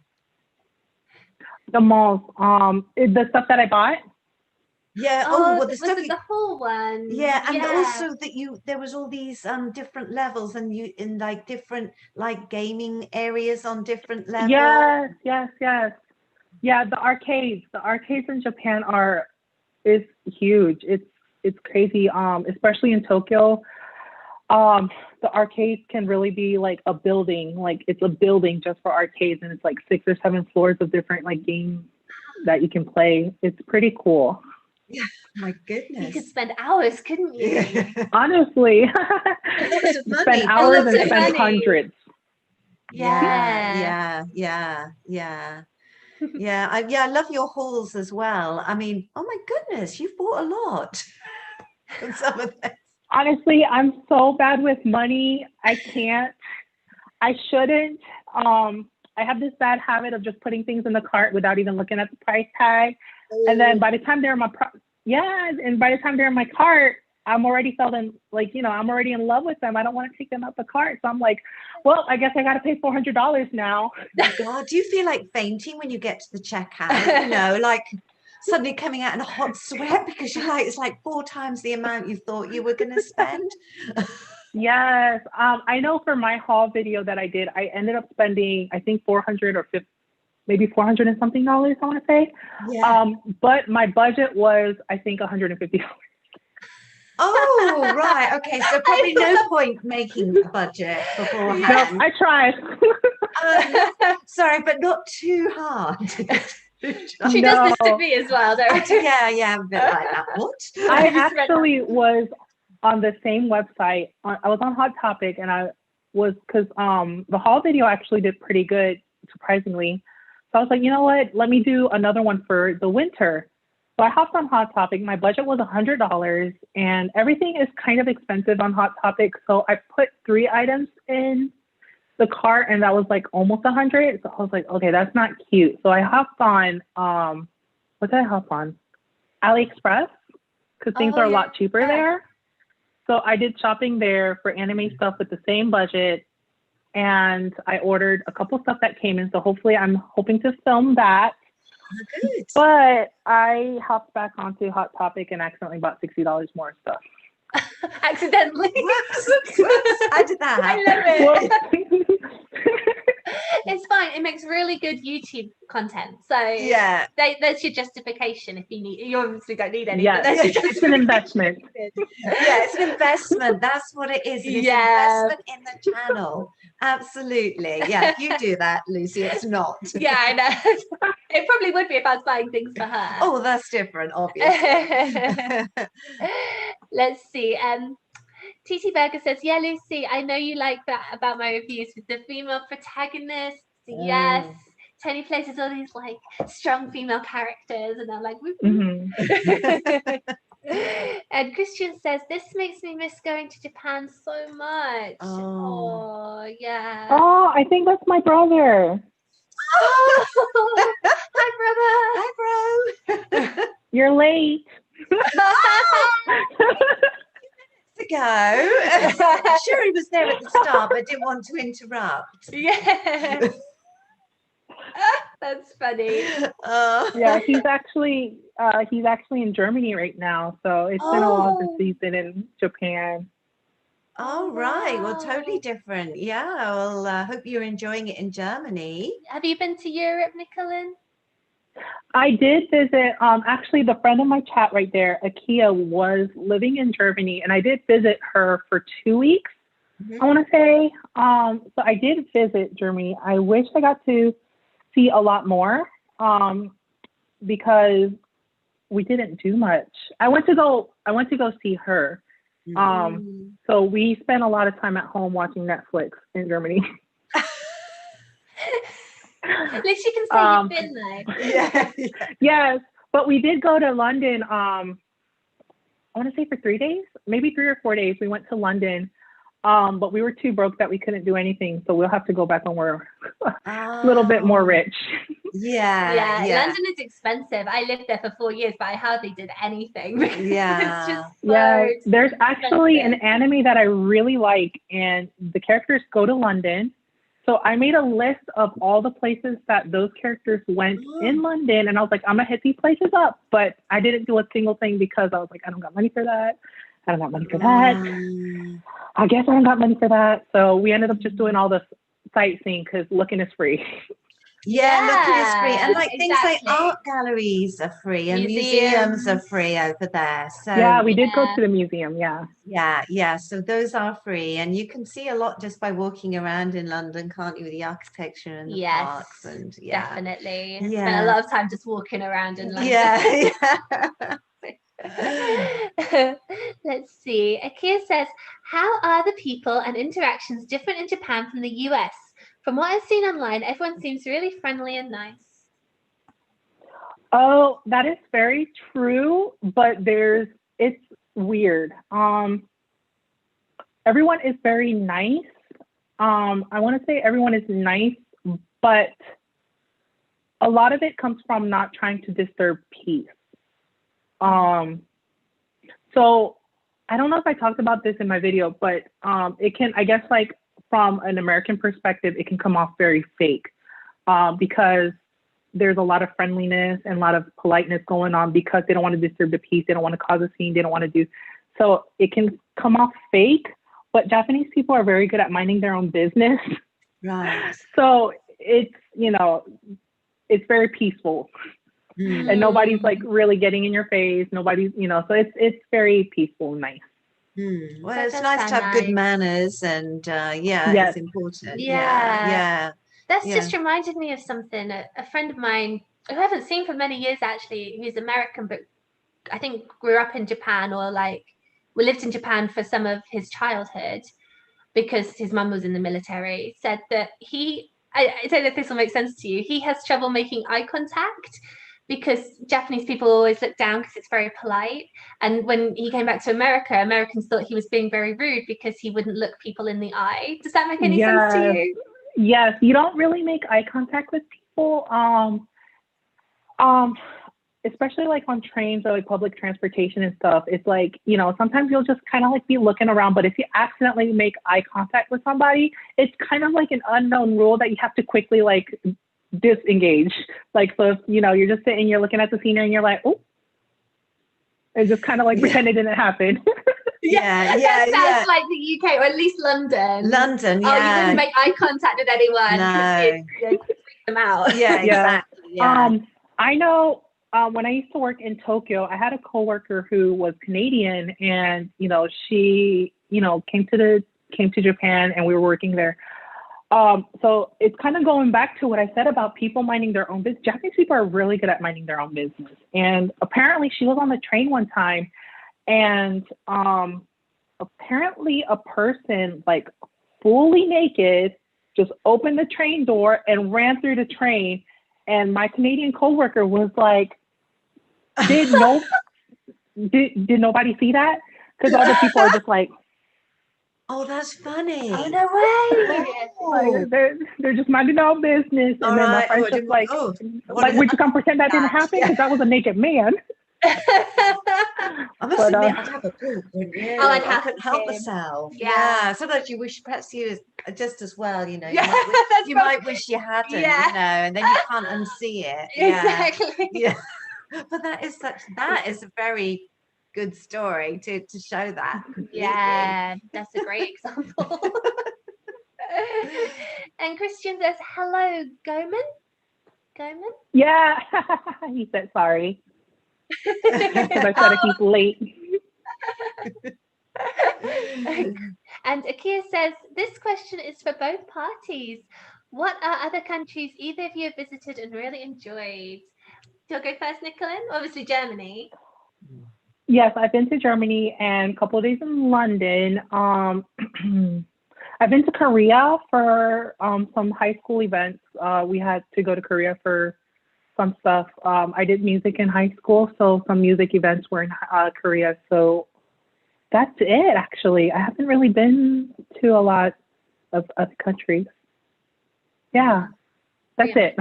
The malls, the stuff that I bought. Yeah. The whole one. Yeah, and also that there was all these different levels, and you in like different like gaming areas on different levels. Yes. Yeah, the arcades in Japan is huge. It's crazy. Especially in Tokyo. The arcades can really be like a building, like it's a building just for arcades, and it's like 6 or 7 floors of different like games that you can play. It's pretty cool. Yeah, my goodness. You could spend hours, couldn't you? Honestly. Spend hours and spend hundreds. Yeah. I love your hauls as well. I mean, oh my goodness, you've bought a lot. Some of this. Honestly, I'm so bad with money. I can't. I shouldn't. I have this bad habit of just putting things in the cart without even looking at the price tag. And then by the time they're in my and by the time they're in my cart, I'm already feeling like, I'm already in love with them. I don't want to take them out the cart. So I'm like, well, I guess I got to pay $400 now. Oh God, do you feel like fainting when you get to the checkout? Like suddenly coming out in a hot sweat because you're like, it's like 4 times the amount you thought you were going to spend. Yes. I know for my haul video that I did, I ended up spending, I think 400 or 50, maybe 400 and something dollars, I want to say. Yeah. But my budget was, I think, $150. Oh, right. Okay. So probably no point making a budget beforehand. No, I tried. Sorry, but not too hard. She does this to me as well, don't you? Yeah, a bit like that. What? I actually was on the same website. I was on Hot Topic, and I was, because the haul video actually did pretty good, surprisingly. So I was like, you know what? Let me do another one for the winter. So I hopped on Hot Topic. My budget was $100, and everything is kind of expensive on Hot Topic. So I put 3 items in the cart, and that was like almost 100. So I was like, okay, that's not cute. So I hopped on, what did I hop on? AliExpress, because things are a lot cheaper there. So I did shopping there for anime stuff with the same budget, and I ordered a couple stuff that came in. So hopefully I'm hoping to film that. Good. But I hopped back onto Hot Topic and accidentally bought $60 more stuff. Accidentally. Whoops. How did that happen? I love it. It's fine. It makes really good YouTube content. So Yeah. There's your justification if you need. You obviously don't need any. Yes, But it's an investment. Yeah, it's an investment. That's what it is. It's an investment in the channel. Absolutely. Yeah, you do that, Lucy. It's not. Yeah, I know. It probably would be if I was buying things for her. Oh, that's different, obviously. Let's see. TT Berger says, yeah, Lucy, I know you like that about my reviews with the female protagonists. Yes. Tony places all these like strong female characters, and I'm like, whoop, whoop. And Christian says, this makes me miss going to Japan so much. Oh yeah. Oh, I think that's my brother. Oh, hi, brother. Hi, bro. You're late. Ago. Sure, he was there at the start, but didn't want to interrupt. Yeah. That's funny. Yeah, he's actually in Germany right now, so it's been a while since he's been in Japan. Oh, right. Well, totally different. Yeah. Well, hope you're enjoying it in Germany. Have you been to Europe, Nicolynn? I did visit, actually the friend in my chat right there, Akia, was living in Germany, and I did visit her for 2 weeks, I want to say. So I did visit Germany. I wish I got to see a lot more, because we didn't do much. I went to go see her. So we spent a lot of time at home watching Netflix in Germany. At least you can say you've been there. Yeah. Yes, but we did go to London. I want to say for 3 days, maybe 3 or 4 days. We went to London, but we were too broke that we couldn't do anything. So we'll have to go back when we're a little bit more rich. Yeah. London is expensive. I lived there for 4 years, but I hardly did anything. Yeah. It's just There's actually an anime that I really like, and the characters go to London. So I made a list of all the places that those characters went in London, and I was like, I'm gonna hit these places up, but I didn't do a single thing because I was like, I don't got money for that. I don't got money for that. I guess I don't got money for that. So we ended up just doing all the sightseeing because looking is free. Yeah, looking is free. And like things like exactly. art galleries are free and museums are free over there. So yeah, we did go to the museum. Yeah. So those are free. And you can see a lot just by walking around in London, can't you, with the architecture and the parks and definitely. Yeah. Spent a lot of time just walking around in London. Let's see. Akia says, how are the people and interactions different in Japan from the US? From what I've seen online, everyone seems really friendly and nice. Oh, that is very true, but it's weird. everyone is very nice. I want to say everyone is nice, but a lot of it comes from not trying to disturb peace. So I don't know if I talked about this in my video, but it can, I guess, like from an American perspective, it can come off very fake because there's a lot of friendliness and a lot of politeness going on because they don't want to disturb the peace. They don't want to cause a scene. They don't want to do. So it can come off fake, but Japanese people are very good at minding their own business. Right. So it's, you know, it's very peaceful. And nobody's like really getting in your face. Nobody's, you know, so it's very peaceful and nice. Well, That it's does nice to sound have good nice. manners, and yeah, Yes. it's important. Yeah. That's Yeah. just reminded me of something. A friend of mine who I haven't seen for many years actually, who's American, but I think grew up in Japan or like we lived in Japan for some of his childhood because his mum was in the military, said that I don't know if this will make sense to you, he has trouble making eye contact because Japanese people always look down because it's very polite. And when he came back to America, Americans thought he was being very rude because he wouldn't look people in the eye. Does that make any sense to you? Yes, you don't really make eye contact with people. Especially like on trains or like public transportation and stuff. It's like, you know, sometimes you'll just kind of like be looking around, but if you accidentally make eye contact with somebody, it's kind of like an unknown rule that you have to quickly like disengage. Like, so if, you know, you're just sitting, you're looking at the scenery and you're like, oh, and just kind of like pretend it didn't happen. That sounds like the UK, or at least London. London, Oh, you wouldn't make eye contact with anyone. No. You'd freak them out. Yeah, exactly. Yeah. I know when I used to work in Tokyo, I had a coworker who was Canadian, and you know, she, you know, came to Japan, and we were working there. So it's kind of going back to what I said about people minding their own business. Japanese people are really good at minding their own business. And apparently she was on the train one time, and apparently a person like fully naked just opened the train door and ran through the train. And my Canadian coworker was like, did nobody see that? Because other people are just like, oh, that's funny. Oh, no way. Like, they're just minding their own business. And then my friend's just like, would you come pretend that didn't happen? Because that was a naked man. I must admit, I'd have a poop, wouldn't you? Oh, I couldn't help myself. Yeah. Sometimes you wish perhaps you just as well, you know. You might wish you hadn't, you know, and then you can't unsee it. Exactly. Yeah. But that is a very good story to show that completely. Yeah, that's a great example. And Christian says, hello, Goman? Yeah, he said sorry. Because I said if he's late. And Akia says, this question is for both parties. What are other countries either of you have visited and really enjoyed? Do you go first, Nicolynn? Obviously Germany. Yes, I've been to Germany and a couple of days in London. I've been to Korea for some high school events. We had to go to Korea for some stuff. I did music in high school, so some music events were in Korea. So that's it, actually. I haven't really been to a lot of other countries. Yeah, that's it.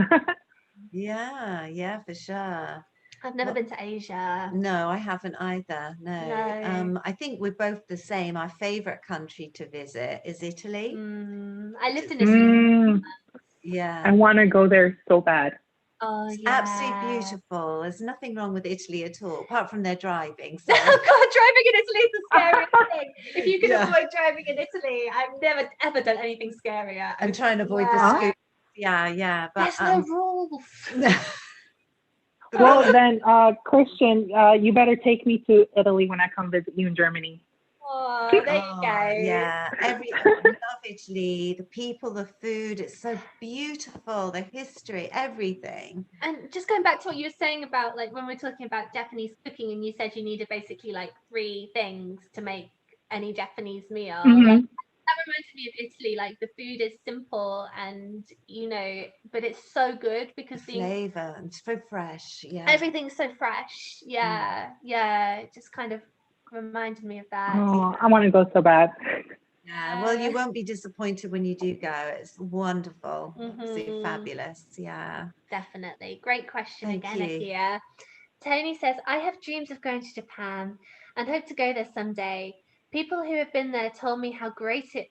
Yeah, for sure. I've never been to Asia. No, I haven't either. No. I think we're both the same. Our favorite country to visit is Italy. I lived in Italy. Yeah. I want to go there so bad. Oh, it's yeah. absolutely beautiful. There's nothing wrong with Italy at all, apart from their driving. So. Oh God, driving in Italy is the scariest thing. If you can avoid driving in Italy, I've never ever done anything scarier. I'm trying to avoid the scooters. Yeah. But, there's no rules. Well, then, Christian, you better take me to Italy when I come visit you in Germany. Oh, there you go. Yeah, I love Italy. The people, the food, it's so beautiful. The history, everything. And just going back to what you were saying about, like, when we're talking about Japanese cooking, and you said you needed basically like 3 things to make any Japanese meal. Like, that reminds me of Italy. Like, the food is simple and, you know, but it's so good because the flavor and so fresh. Yeah, everything's so fresh. Yeah, it just kind of reminded me of that. Oh, I want to go so bad. Yeah, well, you won't be disappointed when you do go. It's wonderful. Absolutely fabulous. Yeah. Definitely. Great question Thank again, you. Akia. Tony says, I have dreams of going to Japan and hope to go there someday. People who have been there told me how great it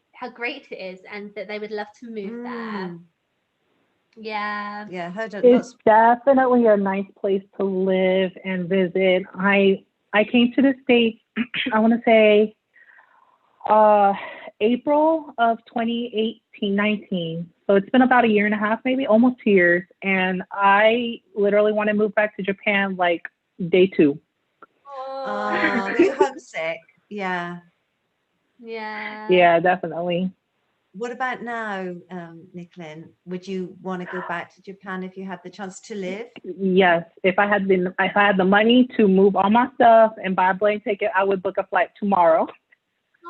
is and that they would love to move there. Yeah. Yeah, heard it. It's definitely a nice place to live and visit. I came to the States, I want to say April of 2018-19. So it's been about a year and a half, maybe almost 2 years. And I literally want to move back to Japan like day 2. Oh, were you homesick? Yeah. Yeah. Yeah, definitely. What about now, Nicolynn? Would you want to go back to Japan if you had the chance to live? Yes. If I had the money to move all my stuff and buy a plane ticket, I would book a flight tomorrow.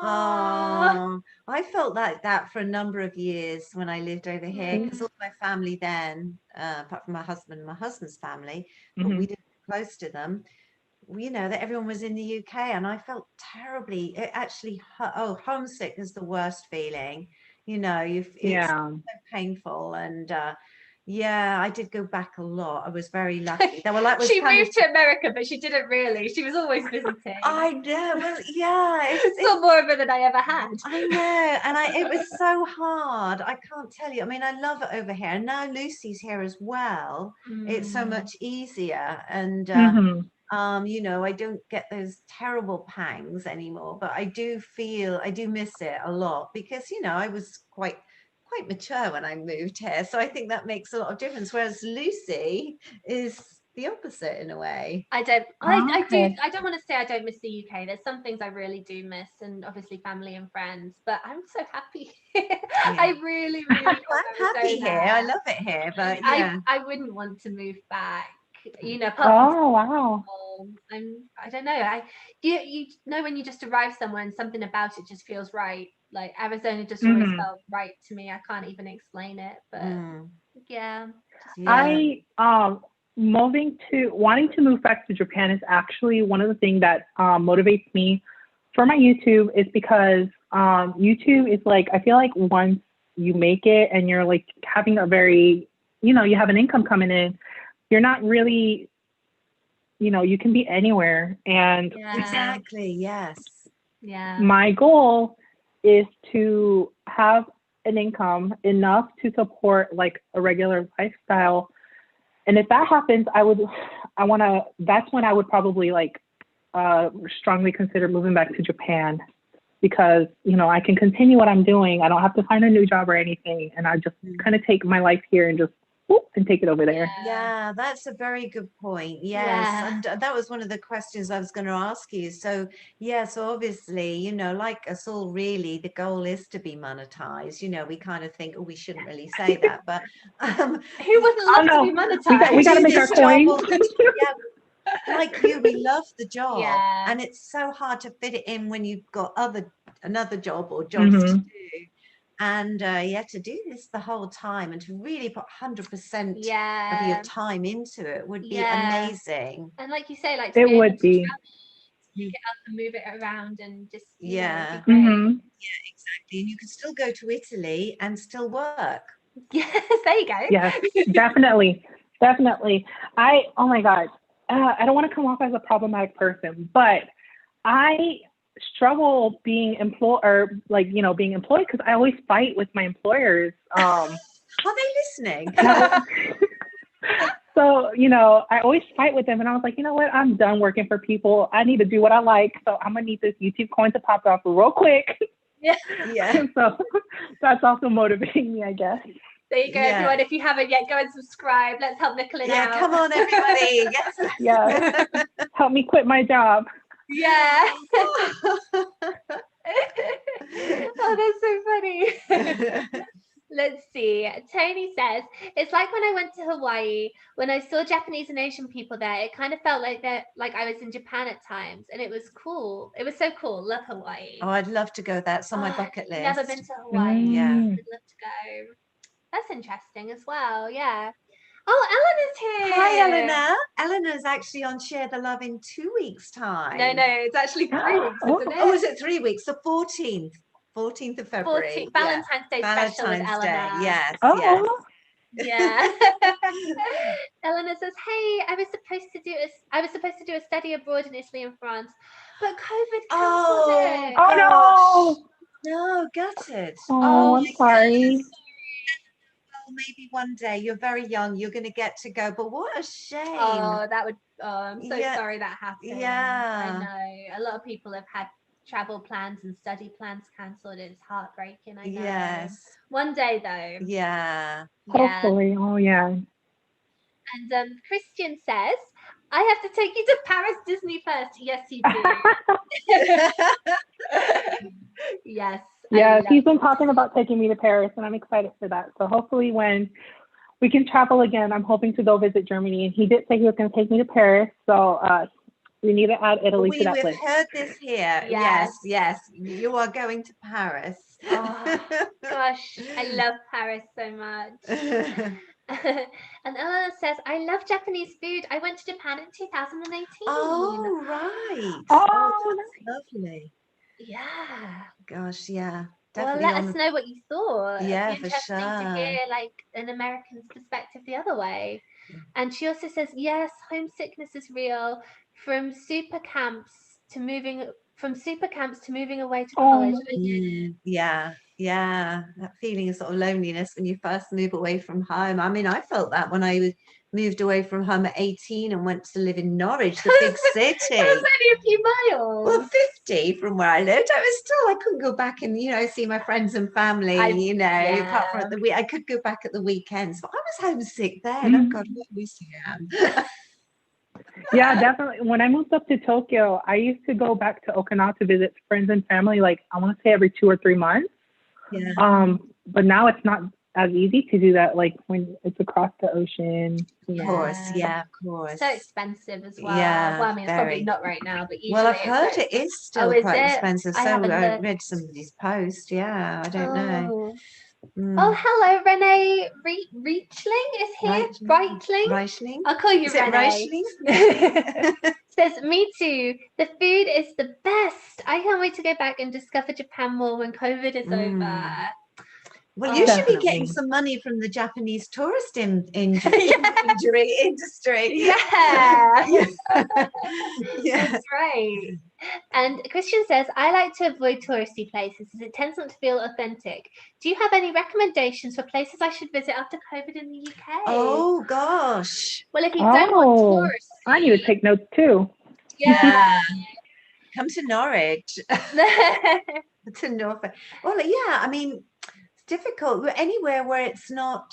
Oh, I felt like that for a number of years when I lived over here, because all my family then, apart from my husband and my husband's family, but we didn't live close to them. You know that everyone was in the UK, and I felt terribly. It actually, homesick is the worst feeling. You know, it's so painful, and yeah, I did go back a lot. I was very lucky. There were like she moved to America, but she didn't really. She was always visiting. I know. Well, yeah, it's still more of it than I ever had. I know, and it was so hard. I can't tell you. I mean, I love it over here, and now Lucy's here as well. It's so much easier, and you know, I don't get those terrible pangs anymore, but I do miss it a lot, because, you know, I was quite mature when I moved here. So I think that makes a lot of difference. Whereas Lucy is the opposite in a way. I don't want to say I don't miss the UK. There's some things I really do miss, and obviously family and friends, but I'm so happy. I really, really I'm happy here. I love it here, but yeah. I wouldn't want to move back. You know, wow. I don't know. You know, when you just arrive somewhere and something about it just feels right. Like Arizona just always felt right to me. I can't even explain it, but yeah. I wanting to move back to Japan is actually one of the things that motivates me for my YouTube, is because YouTube is like, I feel like once you make it and you're like having a very, you know, you have an income coming in, you're not really, you know, you can be anywhere. And exactly, yes. Yeah. My goal is to have an income enough to support like a regular lifestyle. And if that happens, that's when I would probably like strongly consider moving back to Japan, because, you know, I can continue what I'm doing. I don't have to find a new job or anything. And I just kind of take my life here and just and take it over there. Yeah, that's a very good point. Yes. And that was one of the questions I was going to ask you. So so obviously, you know, like us all, really, the goal is to be monetized. You know, we kind of think, oh, we shouldn't really say that, but who wouldn't love to be monetized? We got to make our coins. Like you, we love the job, and it's so hard to fit it in when you've got another job or jobs to do. And to do this the whole time and to really put 100% of your time into it would be amazing. And like you say, like to it be would able to be travel, pick it up and move it around and just yeah, be great. Yeah, exactly. And you can still go to Italy and still work. Yes, there you go. Yes, definitely. Oh my God, I don't want to come off as a problematic person, but I struggle being employed, because I always fight with my employers. Are they listening? So, you know, I always fight with them, and I was like, you know what? I'm done working for people. I need to do what I like. So I'm gonna need this YouTube coin to pop off real quick. Yeah. So that's also motivating me, I guess. There you go, everyone. If you haven't yet, go and subscribe. Let's help Nicolynn out. Yeah, come on, everybody. Yes. Yeah. Help me quit my job. Yeah. Oh, that's so funny. Let's see. Tony says, it's like when I went to Hawaii, when I saw Japanese and Asian people there, it kind of felt like I was in Japan at times, and it was cool. It was so cool. Love Hawaii. Oh, I'd love to go. That's on my bucket list. Never been to Hawaii. Yeah. I'd love to go. That's interesting as well. Yeah. Oh, Eleanor's here. Hi, Eleanor. Eleanor's actually on Share the Love in 2 weeks' time. No, it's actually 3 weeks, isn't it? Oh, is it 3 weeks? The 14th. 14th of February. 14th, Valentine's Day special with Valentine's Day. Eleanor. Yes, Oh, yes. Yeah. Eleanor says, "Hey, I was supposed to do a study abroad in Italy and France, but COVID cancelled it." oh no. No, gutted. Oh, I'm my sorry. goodness. Well, maybe one day. You're very young. You're going to get to go. But what a shame. Oh, that would. Oh, I'm so Yeah. sorry that happened. Yeah. I know. A lot of people have had travel plans and study plans cancelled. It's heartbreaking. I know. Yes. One day though. Yeah. Yeah. Hopefully. Oh yeah. And Christian says, "I have to take you to Paris Disney first." Yes, you do. Yes. Yes, he's been talking about taking me to Paris, and I'm excited for that. So hopefully when we can travel again, I'm hoping to go visit Germany. And he did say he was going to take me to Paris. So we need to add Italy to that We've list. heard this here. Yes. You are going to Paris. Oh, gosh, I love Paris so much. And Ella says, "I love Japanese food. I went to Japan in 2018. Oh, right. Oh, that's lovely. Yeah. Gosh, yeah. Well, Definitely let us know what you thought. Yeah, It'd be for interesting to sure. hear like an American's perspective the other way. And she also says, "Yes, homesickness is real. From super camps to moving away to college." Yeah. That feeling of sort of loneliness when you first move away from home. I mean, I felt that when I moved away from home at 18 and went to live in Norwich, the big city. It was only a few miles. Well, 50 from where I lived. I couldn't go back and, see my friends and family, apart from at the week. I could go back at the weekends, but I was homesick then. Oh, God, what a miss I am. Yeah, definitely. When I moved up to Tokyo, I used to go back to Okinawa to visit friends and family, like I want to say every 2 or 3 months. Yeah. But now it's not as easy to do that, like when it's across the ocean. Of course. So expensive as well. Yeah, well, I mean, it's probably not right now, but usually well, I've heard it is still quite expensive. I read somebody's post. Yeah, I don't know. Oh, hello, Renee Reachling is here. Reichling. I'll call you Renee. Says, "Me too. The food is the best. I can't wait to go back and discover Japan more when COVID is over." Well, you should be getting some money from the Japanese tourist industry. Yeah. That's right. And Christian says, "I like to avoid touristy places as it tends not to feel authentic. Do you have any recommendations for places I should visit after COVID in the UK?" Oh, gosh. Well, if you don't want tourists, I need to take notes too. Yeah. Come to Norwich. To Norfolk. Well, yeah, I mean, it's difficult. Anywhere where it's not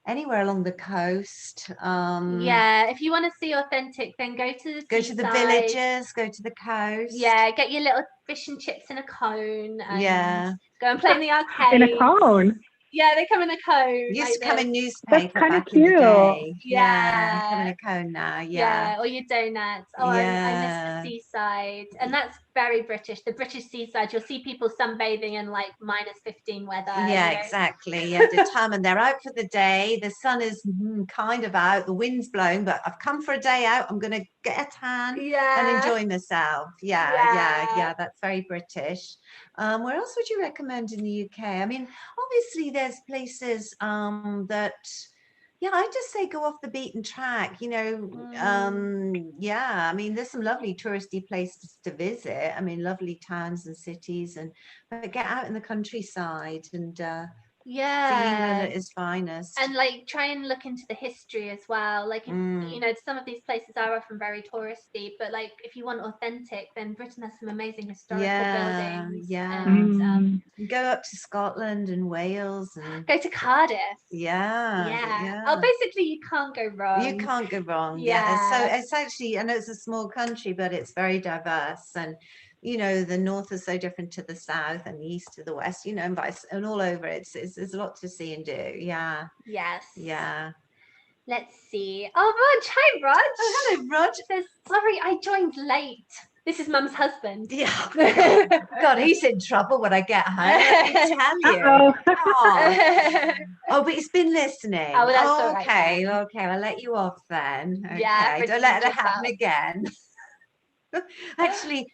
anywhere along the coast. If you want to see authentic, then go to the villages, go to the coast. Yeah, get your little fish and chips in a cone. And go and play in the arcade. In a cone. Yeah, they come in a cone. Used to come in newspaper. That's kind of back in the cute. day. Yeah. Come in a cone now. Yeah, or your donuts. Oh, I miss the seaside. And that's very British. The British seaside, you'll see people sunbathing in like -15 weather. Yeah, exactly. You have to time, and they're out for the day. The sun is kind of out. The wind's blowing, but I've come for a day out. I'm going to get a tan and enjoy myself. Yeah. That's very British. Where else would you recommend in the UK? I mean, obviously there's places that, I just say go off the beaten track, I mean, there's some lovely touristy places to visit. I mean, lovely towns and cities, but get out in the countryside and see England at its finest. And like try and look into the history as well. Like, if, some of these places are often very touristy, but like if you want authentic, then Britain has some amazing historical buildings. And go up to Scotland and Wales and go to Cardiff. Yeah. Oh, basically you can't go wrong. You can't go wrong. So it's actually, I know it's a small country, but it's very diverse, and the north is so different to the south and the east to the west, and all over it's there's a lot to see and do. Yeah. Let's see. Oh, Rog. Hi, Rog. Oh, hello, Rog. Says, "Sorry, I joined late." This is Mum's husband. Yeah. God, he's in trouble when I get home. I tell you. Oh, but he's been listening. Oh, that's all right. Okay. I'll let you off then. Okay. Yeah. Don't let it happen again. Actually,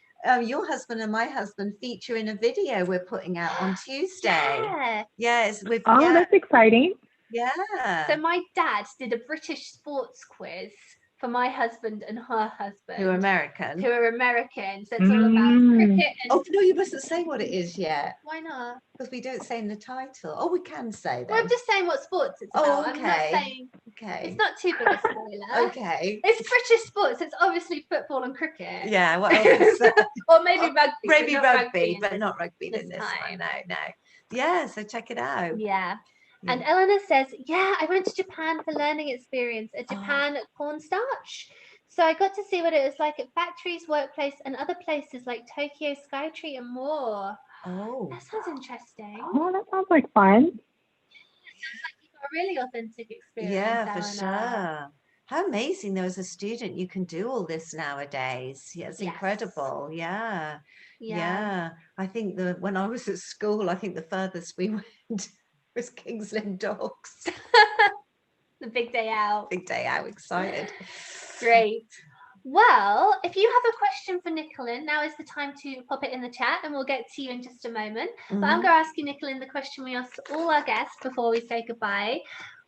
your husband and my husband feature in a video we're putting out on Tuesday. Yes, that's exciting. Yeah. So my dad did a British sports quiz for my husband and her husband. Who are American. So it's all about cricket and... Oh, no, you mustn't say what it is yet. Why not? Because we don't say in the title. Oh, we can say that. Well, I'm just saying what sports it's about. Oh, okay. I'm not saying... Okay. It's not too big a spoiler. Okay. It's British sports. It's obviously football and cricket. Yeah, what else is that? Or maybe rugby. Maybe but rugby, but not rugby this in this time. one. No. Yeah, so check it out. Yeah. And Eleanor says, yeah, I went to Japan for learning experience at Japan cornstarch. So I got to see what it was like at factories, workplace, and other places like Tokyo Skytree and more. Oh. That sounds interesting. Oh, that sounds like fun. Sounds like you got a really authentic experience. Yeah, for Eleanor. sure. How amazing there as a student you can do all this nowadays. Yeah, it's incredible. Yeah. I think when I was at school, I think the furthest we went was King's Lynn Docks. The big day out. Big day out, excited. Great. Well, if you have a question for Nicolynn, now is the time to pop it in the chat and we'll get to you in just a moment. But I'm going to ask you, Nicolynn, the question we ask all our guests before we say goodbye,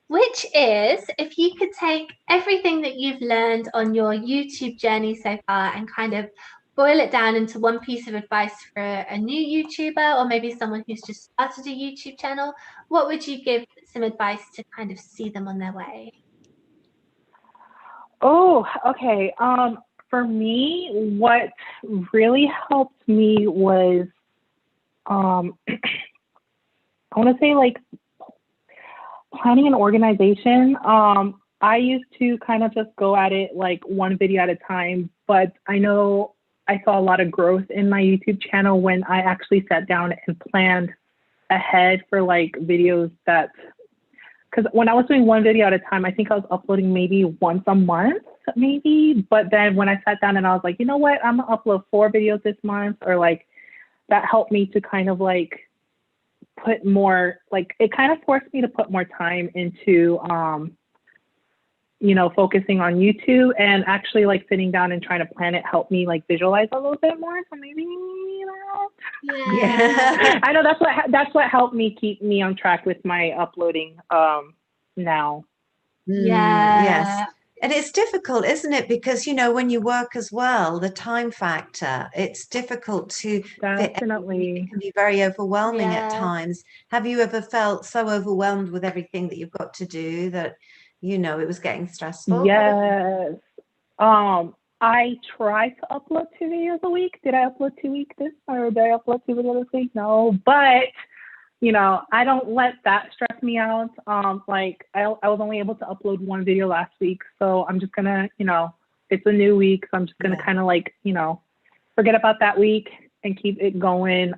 which is, if you could take everything that you've learned on your YouTube journey so far and kind of boil it down into one piece of advice for a new YouTuber or maybe someone who's just started a YouTube channel, what would you give some advice to kind of see them on their way? Oh, okay. For me, what really helped me was, I want to say like planning and organization. I used to kind of just go at it like one video at a time, but I know I saw a lot of growth in my YouTube channel when I actually sat down and planned ahead for like videos that, because when I was doing one video at a time, I think I was uploading maybe once a month, maybe. But then when I sat down and I was like, you know what, I'm gonna upload 4 videos this month, or like that helped me to kind of like put more, like it kind of forced me to put more time into, focusing on YouTube, and actually like sitting down and trying to plan it helped me like visualize a little bit more. So maybe Yeah. I know that's what helped me keep me on track with my uploading now. Yes. And it's difficult, isn't it? Because, when you work as well, the time factor, it's difficult to Definitely. It can be very overwhelming at times. Have you ever felt so overwhelmed with everything that you've got to do that, it was getting stressful? Yes. I try to upload 2 videos a week. Did I upload 2 weeks this, or did I upload 2 videos this week? No, but I don't let that stress me out. Like I was only able to upload 1 video last week, so I'm just gonna, it's a new week, so I'm just gonna kind of like, forget about that week and keep it going.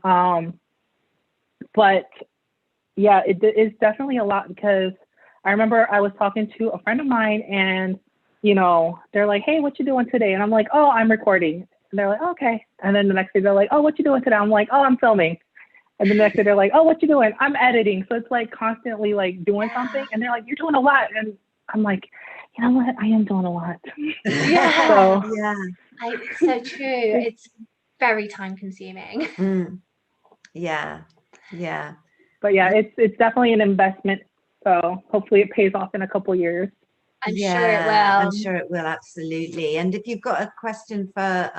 But yeah, it is definitely a lot, because I remember I was talking to a friend of mine, and they're like, hey, what you doing today? And I'm like, oh, I'm recording. And they're like, okay. And then the next day they're like, oh, what you doing today? I'm like, oh, I'm filming. And the next day they're like, oh, what you doing? I'm editing. So it's like constantly like doing something. And they're like, you're doing a lot. And I'm like, you know what? I am doing a lot. Yeah. Yeah. It's so true. It's very time consuming. Yeah. But yeah, it's definitely an investment. So hopefully it pays off in a couple years. I'm sure it will. I'm sure it will, absolutely. And if you've got a question for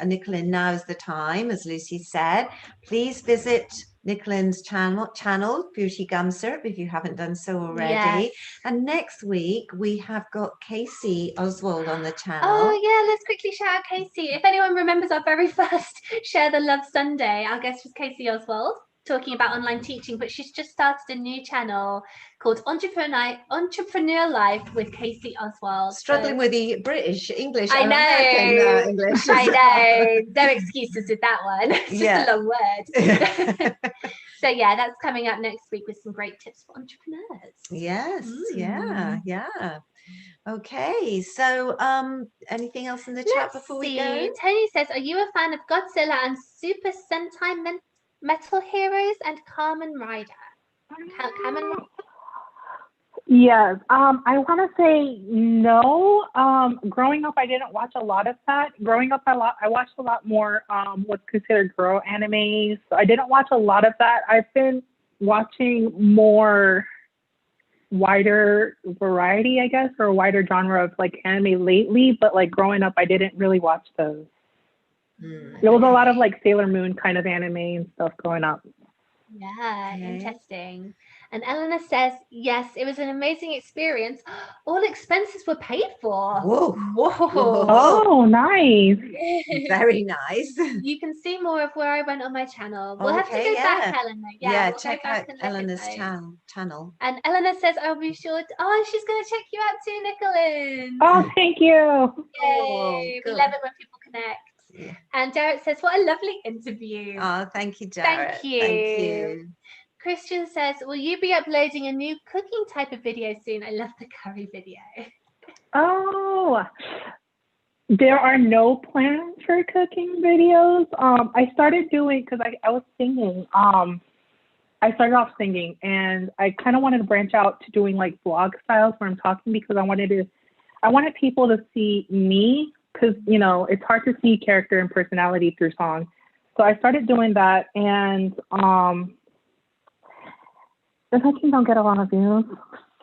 Nicolynn, now is the time, as Lucy said. Please visit Nicolynn's channel, Beauty Gum Syrup, if you haven't done so already. Yes. And next week we have got Kasie Oswald on the channel. Oh yeah, let's quickly shout out Kasie. If anyone remembers our very first Share the Love Sunday, our guest was Kasie Oswald, talking about online teaching, but she's just started a new channel called Entrepreneur Life with Kasie Oswald. Struggling with the British English. I know. American, English. I know. No excuses with that one. It's just a long word. So yeah, that's coming up next week with some great tips for entrepreneurs. Yes. Yeah. Okay. So anything else in the chat before we go? Tony says, are you a fan of Godzilla and Super Sentai Metal Heroes and Kamen Rider? Yes. I want to say no. Growing up, I didn't watch a lot of that. Growing up, I watched a lot more what's considered girl animes. So I didn't watch a lot of that. I've been watching more wider variety, I guess, or a wider genre of like anime lately. But like growing up, I didn't really watch those. There was a lot of like Sailor Moon kind of anime and stuff growing up. Yeah, Okay. interesting. And Eleanor says, yes, it was an amazing experience. All expenses were paid for. Whoa. Whoa. Oh, nice. Very nice. You can see more of where I went on my channel. We'll have to Okay, go back, yeah. Eleanor. Yeah, we'll check go out back and let it Eleanor's know. channel. And Eleanor says, I'll be sure. She's going to check you out too, Nicolynn. Oh, thank you. Yay. We good. love it when people connect. Yeah. And Jared says, what a lovely interview. Oh, thank you, Jared. Thank you. Thank you. Christian says, will you be uploading a new cooking type of video soon? I love the curry video. Oh, there are no plans for cooking videos. I started doing, because I was singing. I started off singing, and I kind of wanted to branch out to doing like vlog styles where I'm talking, because I wanted people to see me, because you know it's hard to see character and personality through song. So I started doing that, and the cooking don't get a lot of views.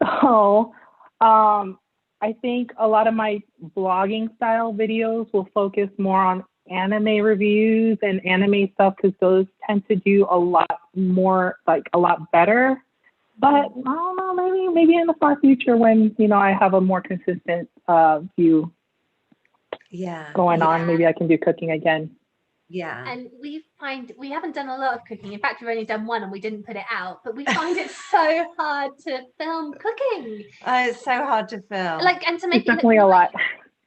So I think a lot of my blogging style videos will focus more on anime reviews and anime stuff, because those tend to do a lot more, like a lot better. But I don't know, maybe in the far future when, you know, I have a more consistent view going on, maybe I can do cooking again. Yeah. And we haven't done a lot of cooking. In fact, we've only done one and we didn't put it out, but we find it so hard to film cooking. It's so hard to film. Like, and to make it's definitely a lot.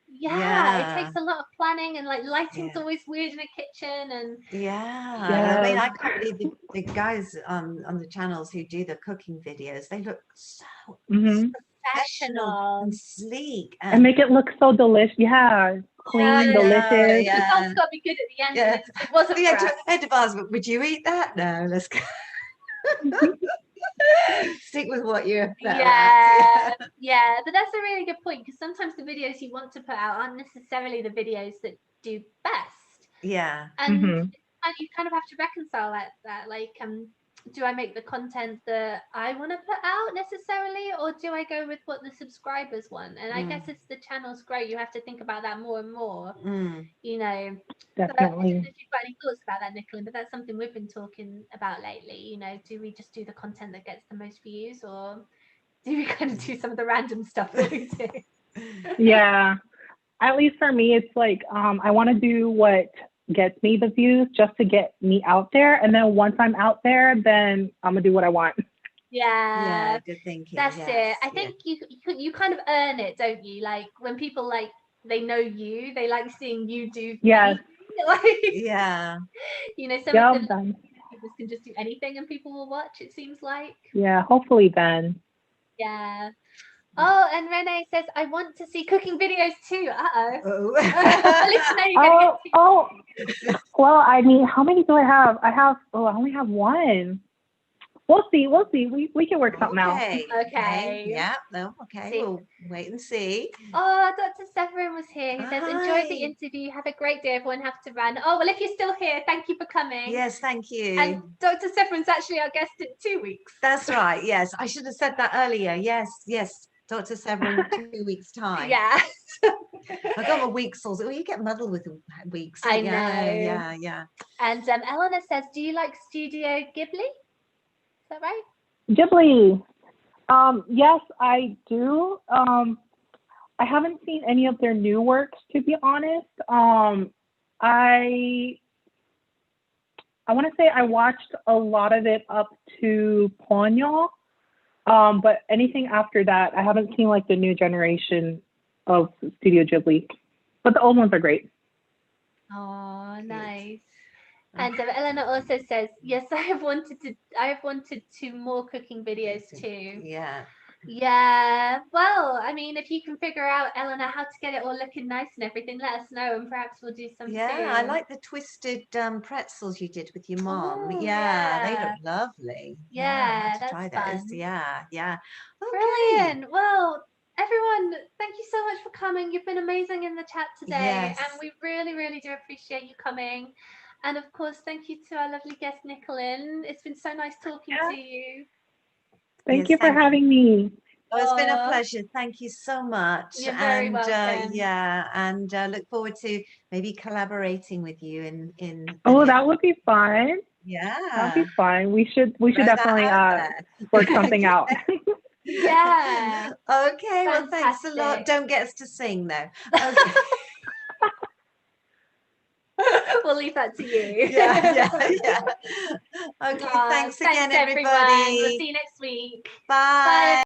Yeah, it takes a lot of planning, and like lighting's always weird in a kitchen, and I mean, I can't believe the guys on the channels who do the cooking videos, they look so professional and sleek and make it look so delicious. Clean, delicious. The result's got to be good at the end. And it wasn't but would you eat that? No, let's go. Stick with what you're better at. But that's a really good point, because sometimes the videos you want to put out aren't necessarily the videos that do best. And you kind of have to reconcile that like do I make the content that I want to put out necessarily, or do I go with what the subscribers want? And I guess as the channels grow, you have to think about that more and more. You know, definitely. But I don't know if you've got any thoughts about that, Nicolynn, but that's something we've been talking about lately. You know, do we just do the content that gets the most views, or do we kind of do some of the random stuff that we do? Yeah, at least for me, it's like I want to do what gets me the views, just to get me out there, and then once I'm out there, then I'm gonna do what I want. Good thinking. That's it. I think you kind of earn it, don't you? Like when people like they know you, they like seeing you do anything. Like, you know, some of them people can just do anything and people will watch, it seems like. Hopefully then. Oh, and Renee says, I want to see cooking videos too. Well, I mean, how many do I have? I only have one. We'll see. We can work something out. Okay. We'll wait and see. Oh, Dr. Severin was here. He says, enjoy the interview. Have a great day. Everyone have to run. Oh, well, if you're still here, thank you for coming. Yes, thank you. And Dr. Severin's actually our guest in 2 weeks. That's right. Yes, I should have said that earlier. Yes. Dr. Severin, 2 weeks time. Yeah. I got my weeks also. You get muddled with the weeks. I know. Yeah. And Eleanor says, do you like Studio Ghibli? Is that right? Ghibli. Yes, I do. I haven't seen any of their new works, to be honest. I want to say I watched a lot of it up to Ponyo. But anything after that, I haven't seen like the new generation of Studio Ghibli. But the old ones are great. Oh, nice. And Eleanor also says, yes, I have wanted to more cooking videos too. Yeah, well, I mean, if you can figure out, Eleanor, how to get it all looking nice and everything, let us know, and perhaps we'll do some Yeah, I too. like the twisted pretzels you did with your mom. Oh, Yeah, they look yeah. lovely. Yeah, I Yeah, have to try that's those. fun. Yeah, yeah. Okay. Brilliant. Well, everyone, thank you so much for coming. You've been amazing in the chat today, Yes. and we really, really do appreciate you coming. And of course, thank you to our lovely guest, Nicolynn. It's been so nice talking to you. Thank Yes, you for having me. Oh, it's been a Oh, pleasure. Thank you so much. you're very And welcome. yeah, and look forward to maybe collaborating with you in the Oh, next. that would be fun. That'd Yeah. be fun. We should Throw that definitely out there. work something out. Yeah, Okay, well, thanks a lot. fantastic. Don't get us to sing though. Okay. We'll leave that to you. Yeah. Okay, Aw, thanks again, everyone. We'll everybody. see you next week. Bye. Bye.